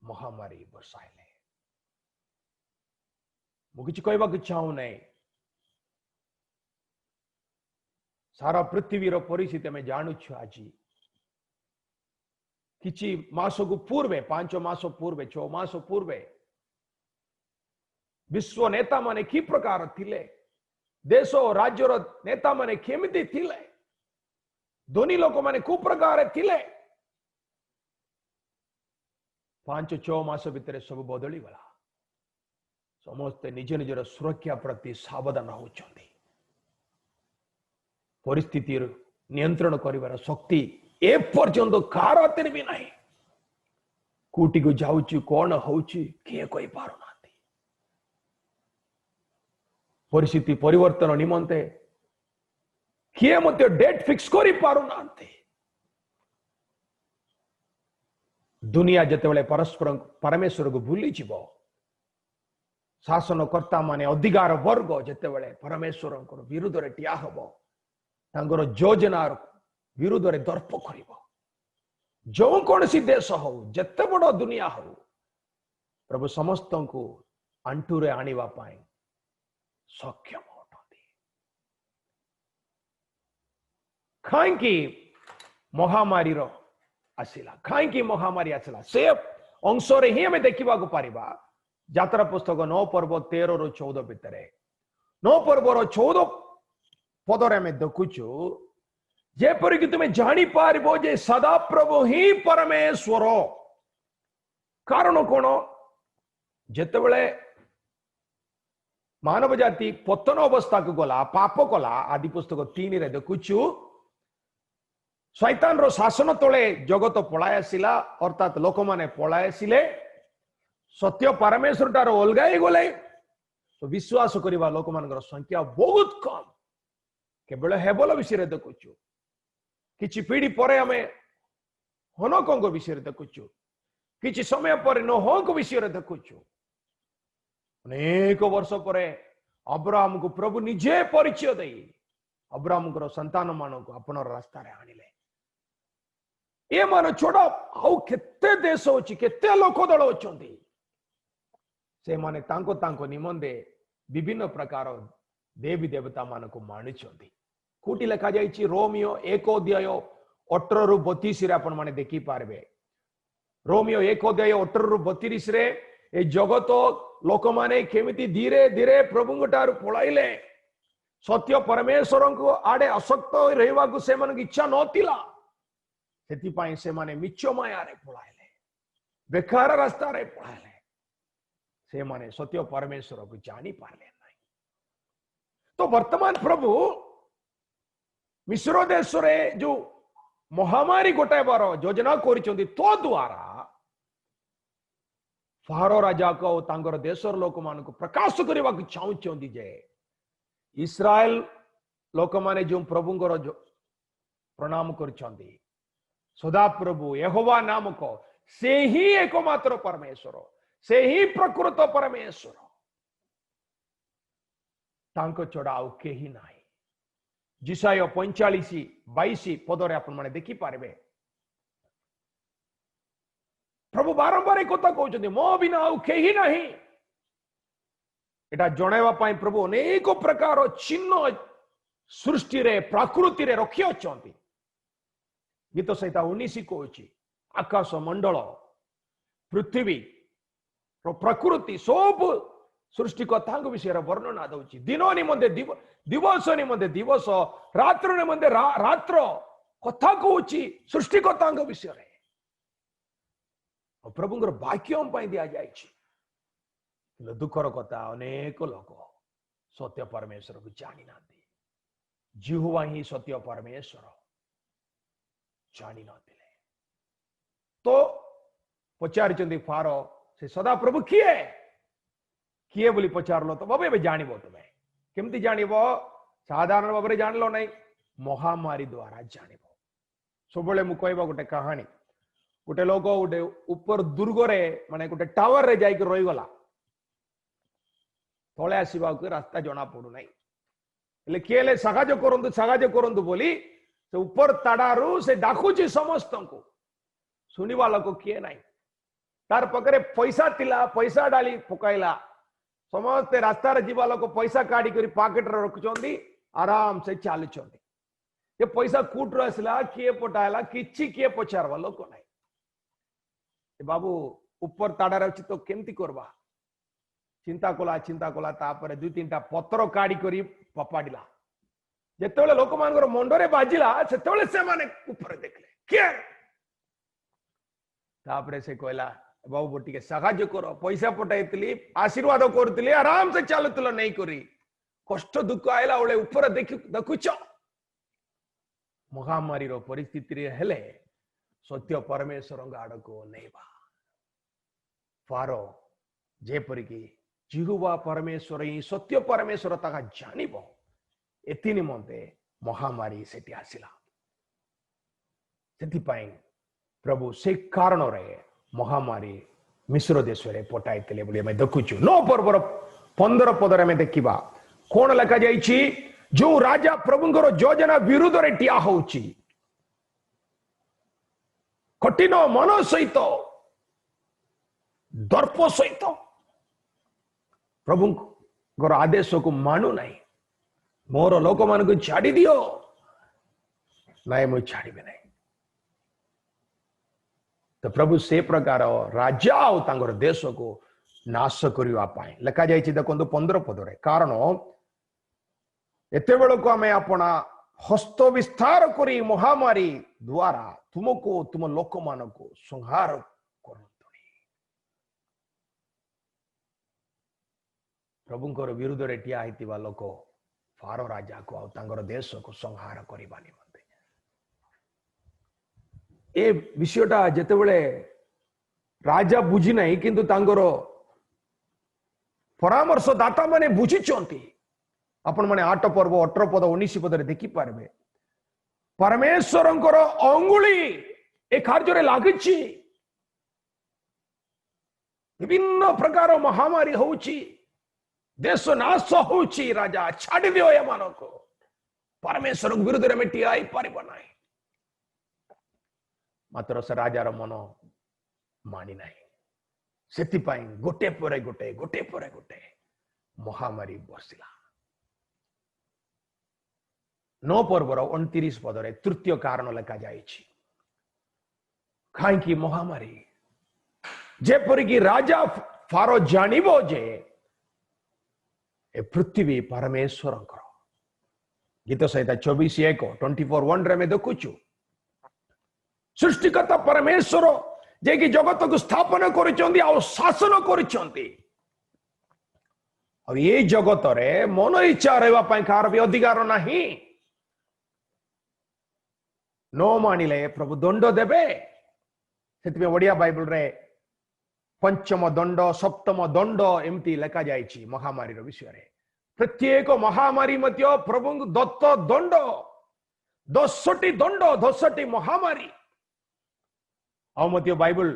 [SPEAKER 1] महामारी बसाइले। मु किछ कहबा के चाहू नै। सारा पृथ्वी रो परिस्थिति में जानू छु। आज किछि मास को पूर्वे 5 मास पूर्वे 6 मास पूर्वे विश्व नेता माने कि प्रकार थिले, देश राज्यर नेता माने केमिति थिले, धनी लोक माने को प्रकार थिले, 5-6 मास भितर सब बदली गला समस्ते निज निजर सुरक्षा प्रति सावधान होचंदी परिस्थिति नियंत्रण करिवार शक्ति ए पर्यंत कार हाथ भी नहीं कोटि को जाउची कौन होउची किए कोई पारो नाती परिस्थिति परिवर्तन निमंते किए मते डेट फिक्स करि पारो नाती दुनिया जतेबेले परस्पर परमेश्वर को भूली जीव शासनकर्ता माने अधिकार वर्ग जतेबेले परमेश्वर विरुद्ध रे टिया हबो तांगर योजना विरुद्ध रे दर्प करिवो जो कौन सी देश हो जते बड़ दुनिया हो प्रभु समस्त को अंटूरे आनिबा पाए सक्षम होती कहीं महामारी रो आसिला कहीं महामारी आसिला से अंश ही हमें देखा पारिबा यात्रा पुस्तक 9 पर्व 13-14 भितर 9 पर्वर 14 पदरे आम देखुचु जेपरिक तुम्हें जानी पारिबो जे सदा प्रभु ही परमेश्वर कारण कौन जेतेबेले मानव जाति पतन अवस्था को गला पाप कला आदि पुस्तक 3 रे देखुचु शैतान रो शासन तले जगत पलाय आसिला अर्थात लोक माने पलाय आसिले सत्य परमेश्वर तार अलगाई गले तो विश्वास करवा लोक मान संख्या बहुत कम केवल हेबल विषय देखुचु किछि पीढ़ी पर आम हनक विषय देखुचु किछि समय पर नोहक विषय देखुचु अनेक वर्ष पर अब्राहम को प्रभु निजे परिचय दे अब्राहम को संतान मान को अपन रास्ता आनिले ये मान छोड़ा आउ केते देश होची केते लोक दल होचंदी से माने तांको तांको निमंदे विभिन्न प्रकार देवी देवता मान को मानुचंदी कोटी लिखा जाइए रोमियो 1:18-32 आपण माने देखि पारबे रोमियो 1:18-32 रे ए जगत लोक माने केमिति धीरे धीरे प्रभु ठार पळाइले सत्य परमेश्वर को आडे असक्त रहवा को से मन की इच्छा नथिला सेति पई से माने मिच्छ माया रे पळाइले बेकार रास्ता रे पळाइले से माने सत्य परमेश्वर को जानी पारले नहीं तो वर्तमान प्रभु मिश्र देश रे जो महामारी गोटाइबार योजना करिसेंती तो द्वारा फारो राजा को तांगर देशर लोक मान को प्रकाश करने को चाहते जे इस्राएल लोक माने जो प्रभुंकर प्रणाम करछंती सदा प्रभु यहोवा नामक से ही एकमात्र परमेश्वर से ही प्रकृत परमेश्वर तांको चढ़ा आउ केही नाही जिसाय 45-22 पदरे आपण माने देखि पारबे प्रभु बारंबार एक कथा कहउछन्ती मो बिना आउ केही नाही एटा जणाइबा पई प्रभु अनेक प्रकार चिन्ह सृष्टि रे प्रकृति रे रखि अछंती गीत संहिता 19 कहउछि आकाश मंडल पृथ्वी प्रकृति सब सृष्टि कथा विषय वर्णना दौची दिन निमंते दिवस निमंते दिवस रात्र निमंते रात्र कथा कहूची सृष्टि कथा विषय प्रभुंर वाक्य दिया जाए दुखर कथा अनेक लोक सत्य परमेश्वर को जानी ना जिहुआ ही सत्य परमेश्वर जानी ना तो पचारि फारो से सदा प्रभु किए किए बोली पचारलो तो बाबा जानव तुम्हें केमती जानव साधारण भाव में जानल नहीं महामारी द्वारा जानव सब मुझे गोटे कहानी गोटे लोक गोटे ऊपर दुर्गरे माने गोटे टावर रे जाइक रहीगला तले आसवा रास्ता जना पड़ूना किए साहाय्य करंतु बोली से ऊपर ताड़ारू से डाकुची समस्त को सुनिवा लोक किए ना तार पाखे पैसा थिला पैसा डाली पकाइला समस्ते रास्तार जीवा लोक पैसा काढ़ी कर पॉकेट रे रखुचंदी आराम से चलुचंदी ये पैसा कूट आसला किए पटाला किछि किए पचारवा लोक नहीं बाबू ऊपर ताड़ार अच्छी तो केमती करवा चिंता कला तापर 2-3टा पत्र काढ़ी कर पपाड़ा जिते लोक मान मुंडरे बाजिला से माने ऊपर देखले किए तापर से कहला बाबू टिके साहाय्य कर पैसा पठाई आशीर्वाद करुली आराम से चलुल नहीं करी कष्ट दुख आईला बेले ऊपर देखुच महामारी परिस्थिति हेले सत्य परमेश्वर आड़ को नैबा फारो जेपरिक जिहुवा परमेश्वर ही सत्य परमेश्वर ताका जानिबो एति निमंते महामारी सेठी आसिला सेथिपाई प्रभु से कारण रे महामारी मिश्र देश रे पठाइतले बोली हमें देखुछु 9 पर्वर 15 पदरे में देखिबा कोन लिखा जाइछि जो राजा प्रभुंकर योजना विरुद्ध रे टिया होउछि कठिन मन सहित दर्प सहित प्रभुंकर आदेश को मानु नहीं मोर लोक मान को छाड़ी दियो नाय मु छाड़ीबे नहीं तो प्रभु से प्रकार राजा और देश को नाश करने लिखा जाइए देखो 15 पदरे कारण एते बेल को आम अपना हस्त विस्तार करी महामारी द्वारा तुमको तुम लोक मान को संहार करतुनी प्रभुंकर विरुद्ध रे टिया होइतिबा लोक फारो राजा को और देश को संहार करबा निमंते ए विषयटा जेते बेले राजा बुझी नहीं किंतु तांगर परामर्श दाता माने बुझी चंती आपण माने 8 पर्व 18 पद 19 पद रे देखि पारबे परमेश्वरंकर अंगुली ए कार्य रे लागिछि विभिन्न प्रकार महामारी होउछि देश नाश होउछि राजा छाड़ी दियो ए मानको परमेश्वर विरुद्ध रे मिटी आई पारिबो नाही मात्र से राजार मन मानी नहीं सेतिपाई गोटे परे गोटे महामारी बसिला 9 पर्वर 29 पदरे तृतीय कारण लिखा जाइछि कहीं महामारी जेपरिक राजा फारो जानिबो जे ए पृथ्वी परमेश्वर गीत संहिता 24:1 रे में देखुछु सृष्टिकर्ता परमेश्वर जे कि जगत को स्थापन करिसंती आ शासन करिसंती अब ये जगत रे मन इच्छा रहबा पई कार भी अधिकार नहीं नो मानिले प्रभु दंड देबे सेति ओडिया बाइबल रे पंचम दंड सप्तम दंड एमती लिखा जाइछि महामारी रो विषय रे प्रत्येक महामारी मध्य प्रभु दत्त दंड 10टी दंड 10टी महामारी मध्य बाइबल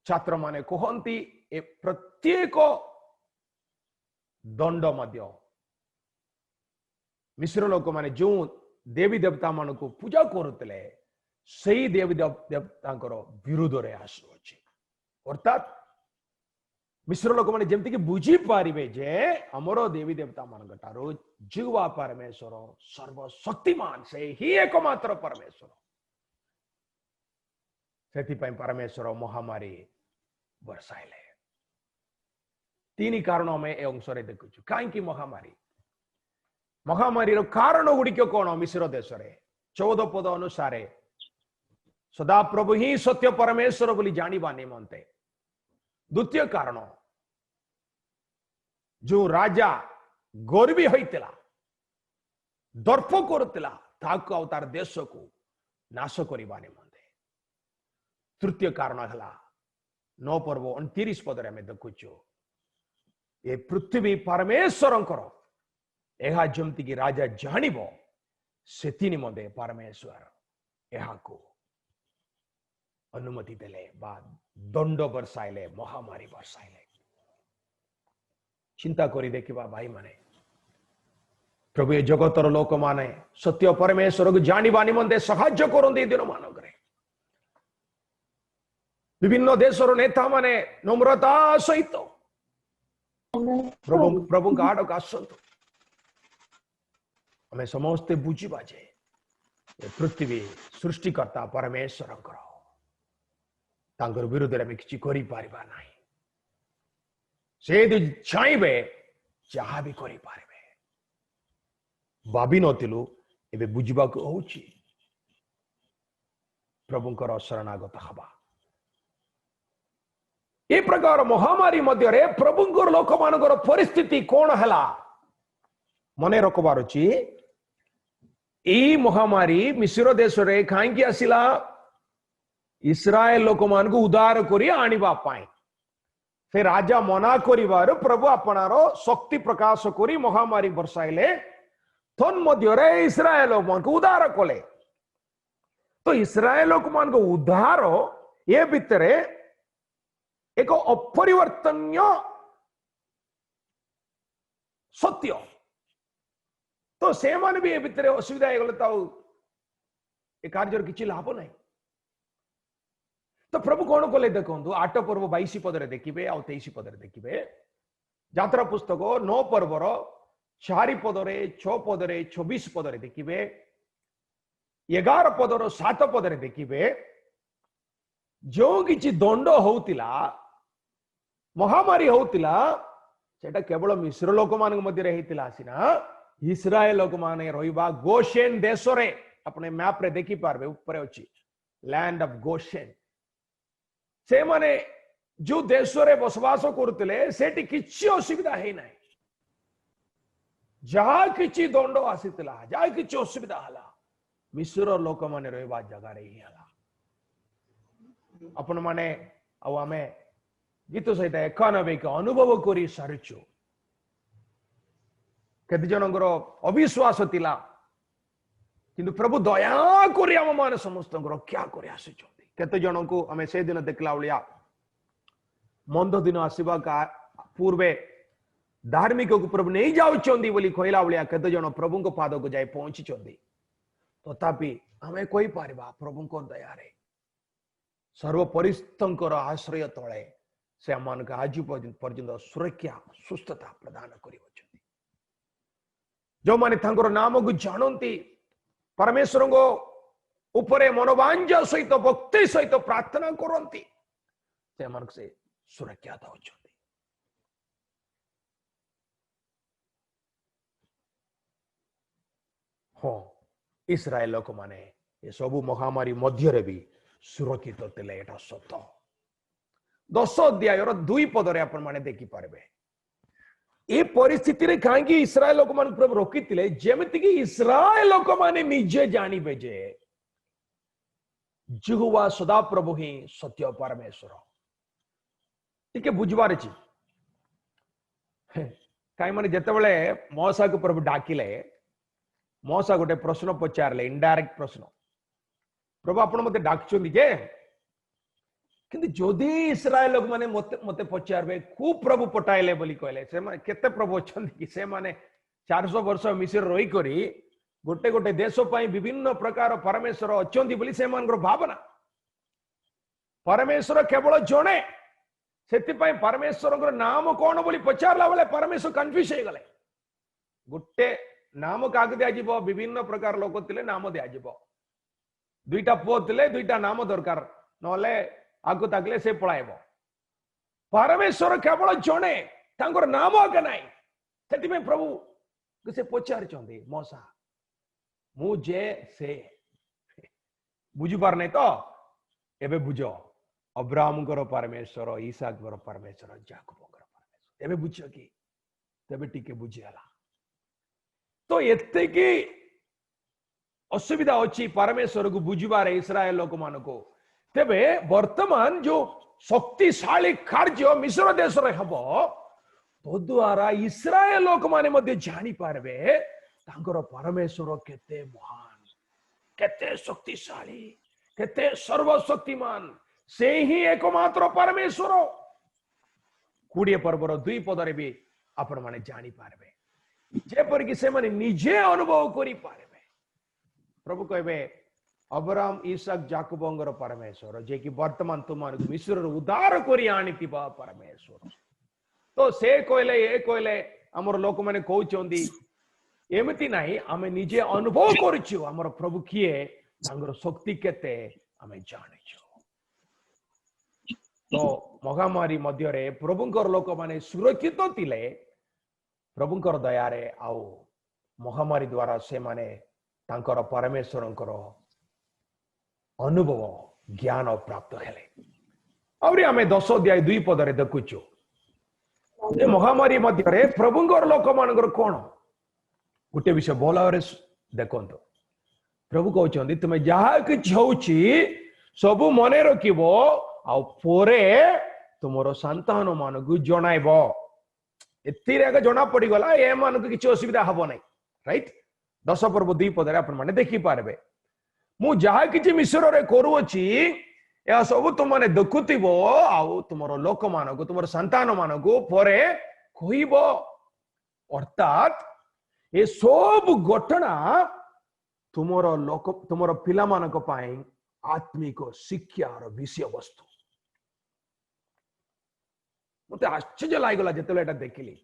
[SPEAKER 1] छात्र माने कहती ए प्रत्येक दंड मध्य मिश्र लोक माने जो देवी देवता मान को पूजा करुले से देवी देवता विरोध रे आसुची अर्थात मिश्र लोक माने जेमति कि बुझी पारिबे जे हमरो देवी देवता मान ठारो जीवा परमेश्वर सर्वशक्तिमान से ही एकमात्र परमेश्वर सेतिपाई परमेश्वर महामारी बरसाइले 3 कारण में ए अंश रे देखुछु काई महामारी महामारी रो कारण गुडिक कोन मिश्र देश रे 14 पद अनुसार सदा प्रभु ही सत्य परमेश्वर बोली जानिबा निमंते द्वितीय कारण जो राजा गर्वी होइतिला दर्प करतिला ताको अवतार देश को नाश करबा निमंते तृतीय कारण हला 9 पर्व 29 पदरे में देखुछु ये पृथ्वी परमेश्वरंकर एहा जमति कि राजा जानिबो सेति निमंते परमेश्वर एहा को अनुमति देले बाद दंड बरसाइले महामारी बरसाइले चिंता करी देखिबा भाई माने प्रभु ये जगतर लोक माने सत्य परमेश्वर को जानिबा निमंते साहाय्य करंदी दिन मानकरे विभिन्न देशर नेता माने नम्रता सहित प्रभु का आड़ आसतु हमें समस्ते बुझा जे पृथ्वी सृष्टिकर्ता परमेश्वर विरुद्ध में किसी करि पारिबा नाही से चाहबे जहाँ भी करि पारिबे भाभी नथिलु एबे बुझिबा को होउची प्रभुंकर शरणागत हबा ए प्रकार महामारी मध्य प्रभुंकर लोक मानकर परिस्थिति कौन है मने रखबार अछि ई महामारी मिस्र देश रे कहीं आसिला इस्राएल लोक मान को उद्धार करी आनिबा पाए से राजा मना करिवार प्रभु अपनार शक्ति प्रकाश करी महामारी बरसाइले तन मध्य इस्राएल लोक मान को उद्धार कले तो इस्राएल लोक मान को उद्धार ये भितर एक अपरिवर्तनीय सत्य तो से माने भी ए भितर असुविधा हो गले ए कार्य किछि लाभ नहीं तो प्रभु कौन कले देखो 8 पर्व 22 पदरे देखिए आ 23 पदरे देखिए यात्रा पुस्तक 9 पर्वर 4 पदरे 6 पदरे 24 पदरे देखिए 11 पदर 7 पदरे देखिए जो किछि दंड होउतिला महामारी होउतिला सेटा केवल मिस्र लोक मान मध्य रहितिला सिना इस्राएल लोक माने रहिबा गोशेन देश रे अपने मैप रे देखि पारबे ऊपर अछि लैंड ऑफ गोशेन से माने जो देश रे बसवास करथिले सेठी किछि असुविधा हे नै जहा किछि दंड आसीतिला जहा किछि असुविधा हला मिस्र लोक माने रहिबा जगह रे ही हला अपन माने आ आमे गीत सहित एकानबे के अनुभव करी सारिछु केते जनकर अविश्वास थिला किंतु प्रभु दया करी हम माने समस्त रक्षा करी आसिछथि केते जन को हमें से दिन देखला उलिया मंद दिन आसीबा का पूर्वे धार्मिक को प्रभु नहीं जाउछंदी बोली कहला उलिया केते जन प्रभु को पाद को जाय पहुंची छंदी तथापि हमें कोई पारिबा प्रभु को दया रे सर्व परिस्थितंकर आश्रय तळे से अमान का आज पर्यंत सुरक्षा सुस्थता प्रदान करी जो माने थांकर नाम को जानती परमेश्वर को उपरे मनोवांझा सहित भक्ति सहित प्रार्थना करती से मन से सुरक्षा दौरान हाँ इस्राएल लोक माने ये सबु महामारी मध्य भी सुरक्षित थिले एटा सत्य 10 अध्याय 2 पदरे आपण माने देखि पारबे ए परिस्थिति रे कांगी इस्राएल लोक मान प्रभु रोकितिले जेमिति कि इस्राएल लोक माने निजे जानिबे जे यहोवा सदा प्रभु ही सत्य परमेश्वर टिके बुझबार अछि काई माने जेतेबेले मौसा को प्रभु डाकिले मौसा गोटे प्रश्न पचारले इनडायरेक्ट प्रश्न प्रभु आपण मते डाकचोंदी जे किंतु जोदी इस्राएल लोक माने मते पचारबे खूब प्रभु पटाइले बोली कहले से माने केते प्रभु अछंदी कि से माने 400 वर्ष मिस्र रही करी गोटे गोटे देश पई विभिन्न प्रकार परमेश्वर अछंदी बोली से मानकर भावना परमेश्वर केवल जणे सेति पई परमेश्वर नाम कोन बोली पचारला बेले परमेश्वर कंफ्यूज हे गले गोटे नाम काग दिया जिवो विभिन्न प्रकार लोक तिले नाम दिया जिवो दुईटा पो तिले दुईटा नाम दरकार नले आगु ताकले से पळाइबो परमेश्वर केवल जणे तांकर नाम आगे नाही सेति में प्रभु से पचार चंदी मौसा मुझे से बुझी पार नहीं तो एबे बुझो अब्राहम कर परमेश्वर इसहाक कर परमेश्वर याकूब कर परमेश्वर एबे बुझो कि तबे टिके बुझियाला तो एते की असुविधा अछि परमेश्वर को बुझिबारे इस्राएल लोक मान को तेबे वर्तमान जो शक्तिशाली कार्य मिस्र देश रे हबो तो द्वारा इस्राएल लोक माने मध्ये जानि पारबे तांकर परमेश्वर केते महान केते शक्तिशाली केते सर्वशक्तिमान से ही एकमात्र परमेश्वर 20 पर्वर 2 पदरे भी आपण माने जानि पारबे जेपर कि से माने निजे अनुभव करि पारबे प्रभु कहबे अब्राहम इसहाक याकूबंगर परमेश्वर जे कि वर्तमान तुम मिस्र उद्धार करी आनिथिबा परमेश्वर तो से कहले ए कहले हमर लोक माने कहउचंदी एमिति नाही आमे निजे अनुभव करछु हमर प्रभु किए तांगर शक्ति केते आमे जानिछु तो महामारी मध्य रे प्रभुंकर लोक माने सुरक्षित थिले प्रभुंकर दया रे आउ महामारी द्वारा से माने तांकर परमेश्वरंकर अनुभव ज्ञान प्राप्त हेले आउरी आमे 10 अध्याय 2 पदरे देखुचो ए महामारी मध्य प्रभुंकर लोक मानकर कोण गोटे विषय भल भाव देखो प्रभु कहते तुम्हें जहा कि सब मन रखिब आरे तुम संतान मान को जनइब एति जना पड़गला ए मान किसी असुविधा हम ना राइट 10 पर्व 2 पदरे आपने देखिपारे मु जहा कि मिश्र रे करुची यह सब तुमने देखुव आउ तुम लोक मान को तुम संतान मान को परे कहब अर्थात ये सब घटना तुमर लोक तुमर पिला मानक पाई आत्मिक शिक्षार विषय वस्तु मत आश्चर्य लागला जिते देखिली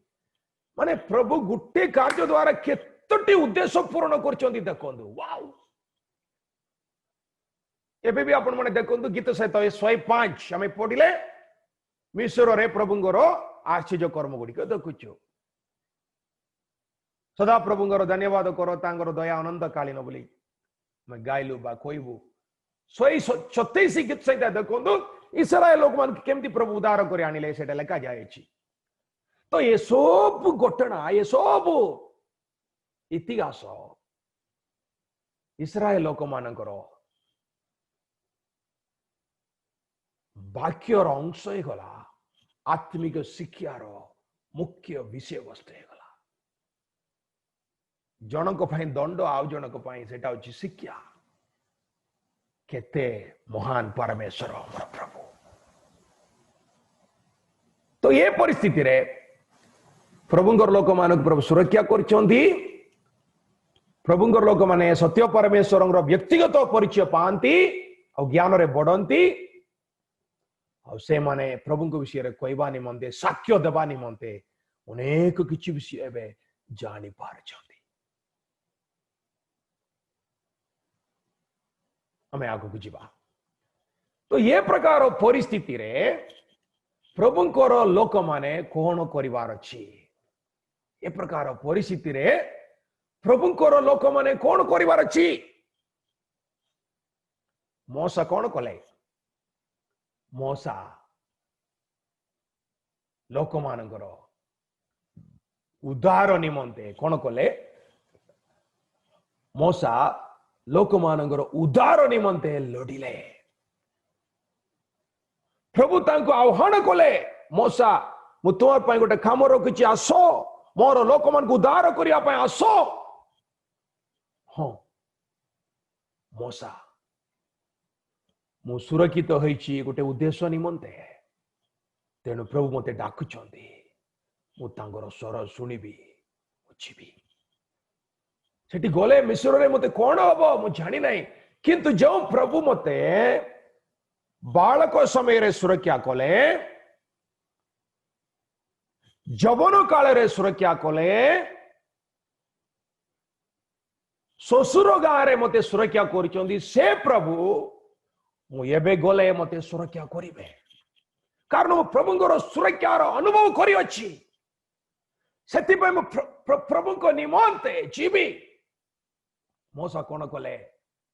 [SPEAKER 1] माने प्रभु गुटे कार्य द्वारा केतोटी उद्देश्य पूर्ण कर देखो वाओ एबे भी आपण माने देखो गीत सहित 105 आम पढ़िले मिश्र रे प्रभुंगर आश्चर्य कर्म गुड़िक देखुचु सदा प्रभुंगर धन्यवाद कर तांगर दया अनंत कालीन बोली मैं गाइलु बा कहबू 127 गीत सहित देखो इस्राएल लोक मान केमती प्रभु उद्धार कर आनिले सेटा लेखा जाए तो ये सब घटना ये सब इतिहास इस्राएल लोक मानकर वाक्यर अंश गला आत्मिक शिक्षार मुख्य विषय वस्तु गला जनक दंड आउ जनक सेटा होची शिक्षा केते महान परमेश्वर हमर प्रभु तो ये परिस्थिति रे प्रभुंकर लोक मानक प्रभु सुरक्षा करछंती प्रभुंकर लोक माने सत्य परमेश्वर व्यक्तिगत परिचय पाती और ज्ञान रे बढ़ंती से माने प्रभु विषय कहवा निमंते साक्ष्य देवा निमंते अनेक किछि विषय एबे जानि पारछंती हमें आगु को जीवा तो ये प्रकार परिस्थिति रे प्रभुंकर लोक माने कोन करिवार अछि ये प्रकार परिस्थिति रे प्रभुंकर लोक माने कोन करिवार अछि मोसा कोन कले मोसा लोक मानकर उद्धार निमंते कोन कले मोसा लोक मानकर उद्धार निमंते लड़िले प्रभु तांको आह्वान कले मोसा मु तुम पर गोटे काम रखी आस मोर लोक मान को उद्धार करने आस हाँ मोसा मु सुरक्षित होइछि गोटे उद्देश्य निमंते तेणु प्रभु मते डाकुचंती मु तांगर स्वर सुनिबी बुझिबी सेठी गले मिश्र रे मते कोन हबो मु जानि नाही किंतु जो प्रभु मते बालक समय रे सुरक्षा कले जवन काल रे सुरक्षा कले ससुर गाँ रे मते सुरक्षा करचंदी से प्रभु मु एबे गले मते सुरक्षा करिवे कारण मु प्रभुंकर सुरक्षार अनुभव करि अछि सेति पे मु प्रभु को निमंते जीवी मोसा कोन कले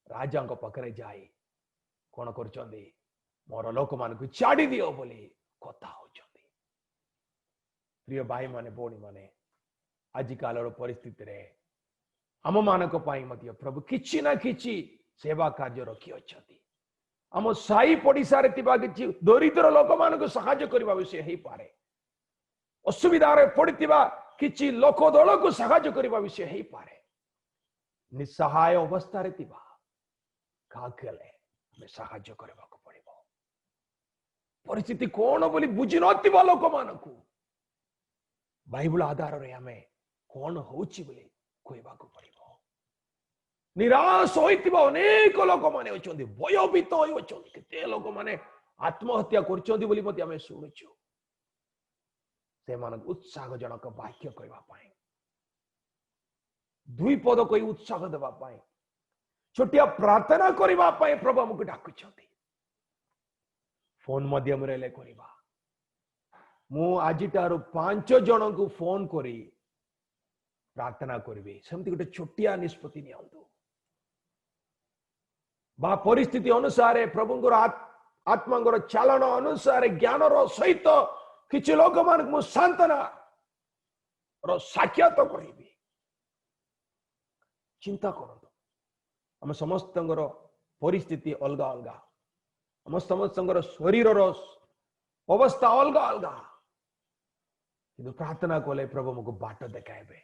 [SPEAKER 1] राजा को पकरे जाई कोन करचंदी मोर लोक मान को छाड़ी दियो बोली कथा होचंदी प्रिय भाई माने बोणी माने आज कालर परिस्थिति रे आम मानक पाई मध्य प्रभु किछि ना किछि सेवा कार्य रखी अछंती आम साई पड़िशा रे तिबा किछि दरिद्र लोक मान को सहाय्य करबा विषय हेई पारे असुविधा रे पड़ितिबा किछि लोक दल को सहाय्य करबा विषय हेई पारे निसहाय अवस्था रे तिबा काकेले हमें सहाय्य करबा को पड़िबो परिस्थिति कोन बोली बुझि नथिबा लोक मान को बाइबल आधार रे हमें कोन होछि बोली कहबा को पड़िबो निराश होइतिबा अनेक लोक माने अछंती भयभीत होई अछंती केते लोक माने आत्महत्या करछंती बोली मते हमें सुनुछु से मान उत्साहजनक वाक्य कहबा पाए दुई पद कोई उत्साह देबा पाए छोटिया प्रार्थना करबा पाए प्रभु हमको डाकुछंती फोन माध्यम रे ले करबा मु आजिटारो 5 जन को फोन करी प्रार्थना करिवे सेमती गोटे छोटिया निष्पत्ति नियंतु बा परिस्थिति अनुसार प्रभुंकर आत्मांगर चालन अनुसार ज्ञान सहित किसी लोक मान सांत्वना साक्षात करी चिंता करतु आम समस्त परिस्थिति अलग अलग आम समस्त शरीर अवस्था अलग अलग कि प्रार्थना कले प्रभु मुझे बाट देखाइबे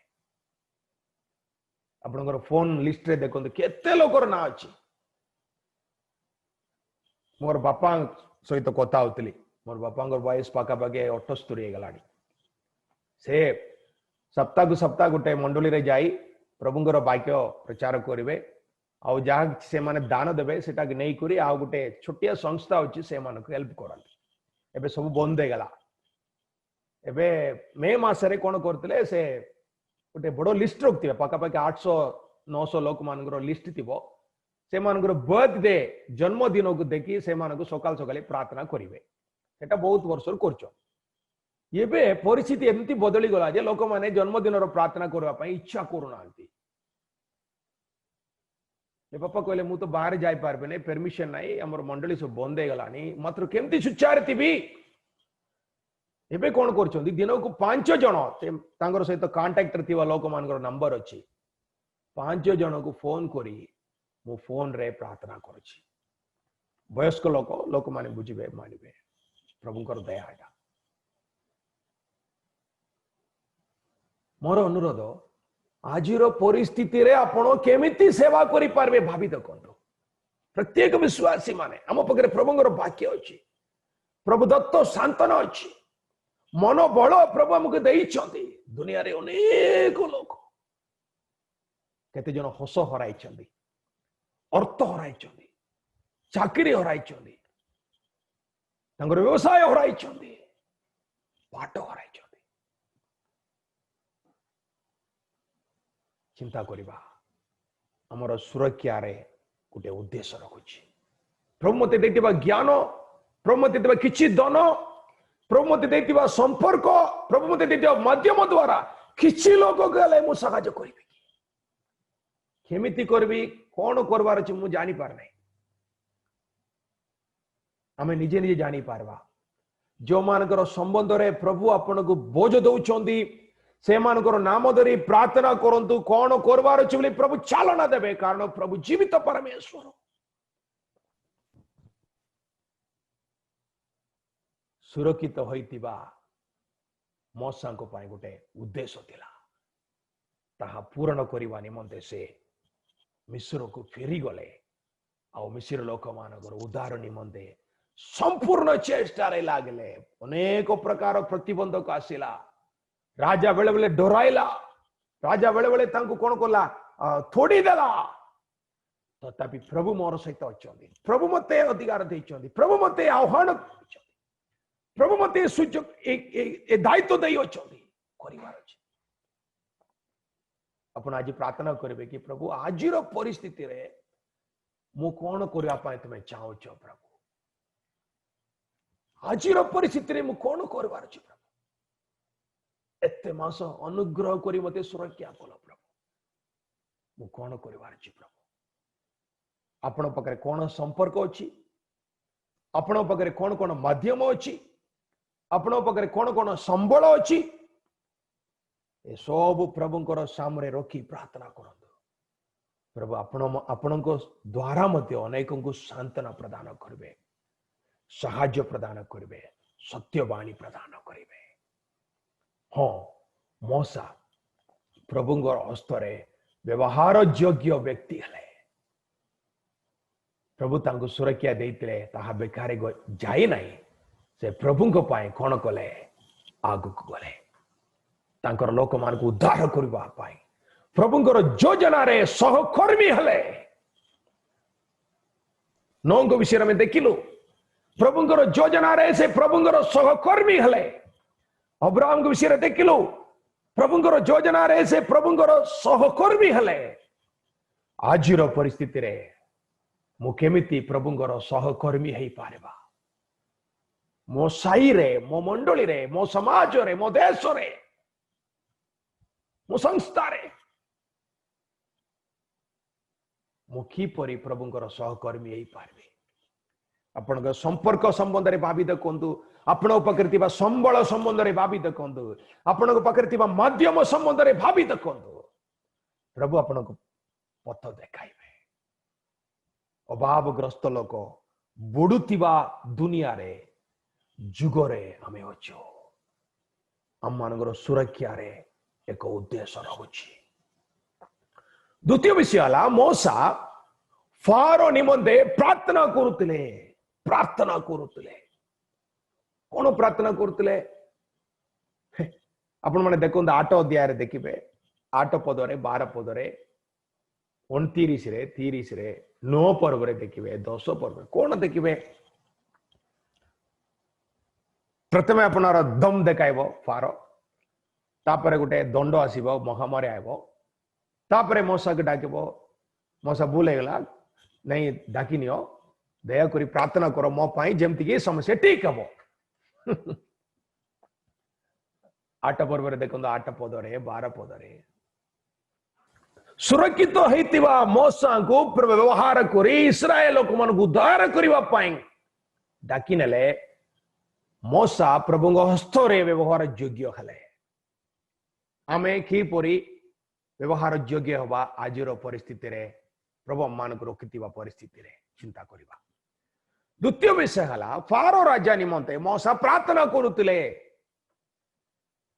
[SPEAKER 1] आपनकर फोन लिस्ट रे देखो केते लोकर ना अच्छी मोर बापा सहित कथा होतली मोर बापा बयस पाखापाखि 78 गलानी से सप्ताह को सप्ताह गोटे मंडली रे जाई प्रभुंकर वाक्य प्रचार करेंगे आउ जहाँ से माने दान देवे सेटा नहीं करी आ गोटे छोटिया संस्था अच्छी से मानक हेल्प करते एबे सब बंद हो गला एबे मे मासरे कौन करते से गोटे बड़ लिस्ट रखिए पाखापाखि 800-900 लोक मान लिस्ट थी से बर्थडे जन्मदिन को देखी से सकाल सकाल प्रार्थना करेंगे सेटा बहुत वर्ष कर परिस्थिति एमती बदली गला जे लोक माने जन्मदिन प्रार्थना करने इच्छा करूना बापा कहले मु तो बाहर जाई पारबे नहीं परमिशन नहीं आमर मंडली सब बंद हो गलानी मात्र केमती सुचार थी एबे कौन कर दिन को 5 जन तांगर सहित कांटेक्ट थिबा लोक मानकर नंबर अच्छी 5 जन को फोन करी मु फोन रे प्रार्थना करुछि वयस्क लोक माने बुझिबे मानिबे प्रभुंकर दया है मोर अनुरोध आजिर परिस्थिति रे आपण केमिति सेवा करि पारबे भाबी देखंतु प्रत्येक विश्वासी माने हम पकरे प्रभुंकर वाक्य अछि प्रभु दत्त सांत्वना अछि मनोबल प्रभु हमके देइछंती दुनिया रे अनेक लोक केते जन हस हराइछंती अर्थ हराइछंती चाकरी हराइछंती तांगर व्यवसाय हराइछंती पाठ हराइछंती चिंता करिबा हमर सुरक्षा रे गोटे उद्देश्य रखुछि प्रभु मते देतिबा ज्ञान प्रभु मते देतिबा किछि धन प्रभु मते देतिबा संपर्क प्रभु मते देतिबा माध्यम द्वारा किछि लोक गले मु सहाय्य करिबि केमिति करबी कौन करबार अछि मु जानि पार नै आमे निजे निजे जानि पारबा जो मानकर संबंध रे प्रभु आपन को बोझ दउछंदी से मानकर नाम धरी प्रार्थना करंतु कौन करबार अछि बोली प्रभु चालना देबे कारण प्रभु जीवित परमेश्वर सुरक्षित होइतिबा मौसा को पाए गोटे उद्देश्य थिला ताहा पूर्ण करिवा निमंते से मिस्र को फेरी गले आ मिस्र लोक मानकर उद्धार निमंते संपूर्ण चेष्टा रे लागले अनेक प्रकार प्रतिबंधक आसिला राजा बेले बेले डराइला राजा बेले बेले तांको कोन कोला थोड़ी देला तथापि प्रभु मोर सहित अछंती प्रभु मते अधिकार दैछंती प्रभु मते आह्वान करछंती प्रभु मते सुजोग ए दायित्व देई अछंती करिवार अछि अपन आज प्रार्थना करिवे कि प्रभु आजिर परिस्थिति रे मु कोन करिया पाए तुमे चाहो छ प्रभु आजिर परिस्थिति रे मु कोन करबार अछि प्रभु एते मास अनुग्रह करी मते सुरक्षा कल प्रभु मु कोन करबार अछि प्रभु आपण पकरे कोन संपर्क अछि आपण पकरे कोन कोन माध्यम अछि आपण पकरे कोन कोन संबल अछि ए सब प्रभुंकर सामने रखी प्रार्थना करंतु प्रभु आपण द्वारा मते अनेक को सांत्वना प्रदान करबे साहाय्य प्रदान करबे सत्यवाणी प्रदान करबे हाँ मौसा प्रभुंकर हस्तरे व्यवहार योग्य व्यक्ति हले प्रभु तांको सुरक्षा देइतले ताहा बेकार जाए नाही से प्रभुंको पाए कोन कले आगु को गले तांकर लोक मान को उद्धार करबा पाए प्रभुंकर योजना रे सहकर्मी हले नोंग विषय में देखिलु प्रभुंकर योजना रे से प्रभुंकर सहकर्मी हले अब्राहम के विषय देखिलु प्रभुंकर योजना रे से प्रभुंकर सहकर्मी हले आजिर परिस्थिति रे मु केमिति प्रभुंकर सहकर्मी हेई पारेबा मो साई रे मो मंडली रे मो समाज रे मो देश रे मो संस्था रे मु की परी प्रभुंकर सहकर्मी हेई पारबे आपण संपर्क संबंध रे भाबी देखंतु आपण पाखे संबल संबंध रे भाबी देखंतु आपण पाखे माध्यम संबंध रे भाबी देखंतु प्रभु आपण पथ देखाइबे अभावग्रस्त लोक बुडुतिबा दुनिया रे जुगरे आमे अछो हम मानकर सुरक्षा रे एक उद्देश्य रहुछि द्वितीय विषय हला मोसा फारो निमंते प्रार्थना करुतले कौन प्रार्थना करुतले आपण माने देखो 8 अध्याय रे देखिबे 8 पदरे 12 पदरे 29 रे 30 रे 9 पर्व रे देखिबे 10 पर्व कौन देखिबे प्रथमे आपनार दम देखाइबो फारो तापरे गोटे दंड आसीबो महामारी आइबो तापरे मोसा के डाकिबो मोसा भूल गला नहीं डाकी नियो दया करी प्रार्थना करो मो पाई जेमती की समस्या ठीक हबो 8 पर्व रे देखो 8 पदरे 12 पदरे सुरक्षित होइतिबा मोसा को व्यवहार करी इस्राएल लोक मन को उद्धार करिवा पाई डाकी नेले मोसा प्रभु हस्त रे व्यवहार योग्य हले आमे की परी व्यवहार योग्य हवा आजिर परिस्थिति रे प्रभु मान को रोकितिबा परिस्थिति रे चिंता करिबा द्वितीय विषय हला फारो राजा निमंते मोसा प्रार्थना करुतिले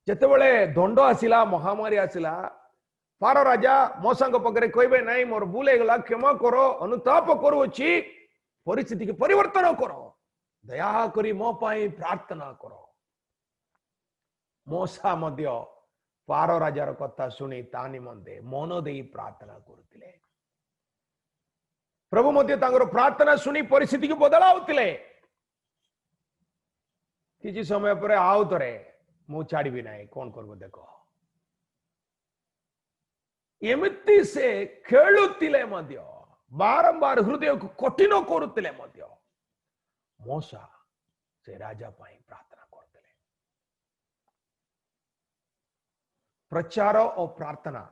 [SPEAKER 1] जेतेबेले दंड आसिला महामारी आसिला फारो राजा मोसा को पकरे कहबे नहीं मोर भूल गला क्षमा करो अनुताप करू अछि परिस्थिति के परिवर्तन करो दया करी मो पाई प्रार्थना करो मोसा मध्य फारो राजार कथा सुनी ता निमंते मन देई प्रार्थना करुतिले प्रभु मध्य तांगर प्रार्थना सुनी परिस्थिति को बदलाउतिले किछि समय पर आउ तरे मु छाड़बी नाही कोन करबो देखो एमिति से खेलुतिले मध्य बारंबार हृदय को कठिन करुतिले मध्य मोसा से राजा पाई प्रार्थना करतिले प्रचार और प्रार्थना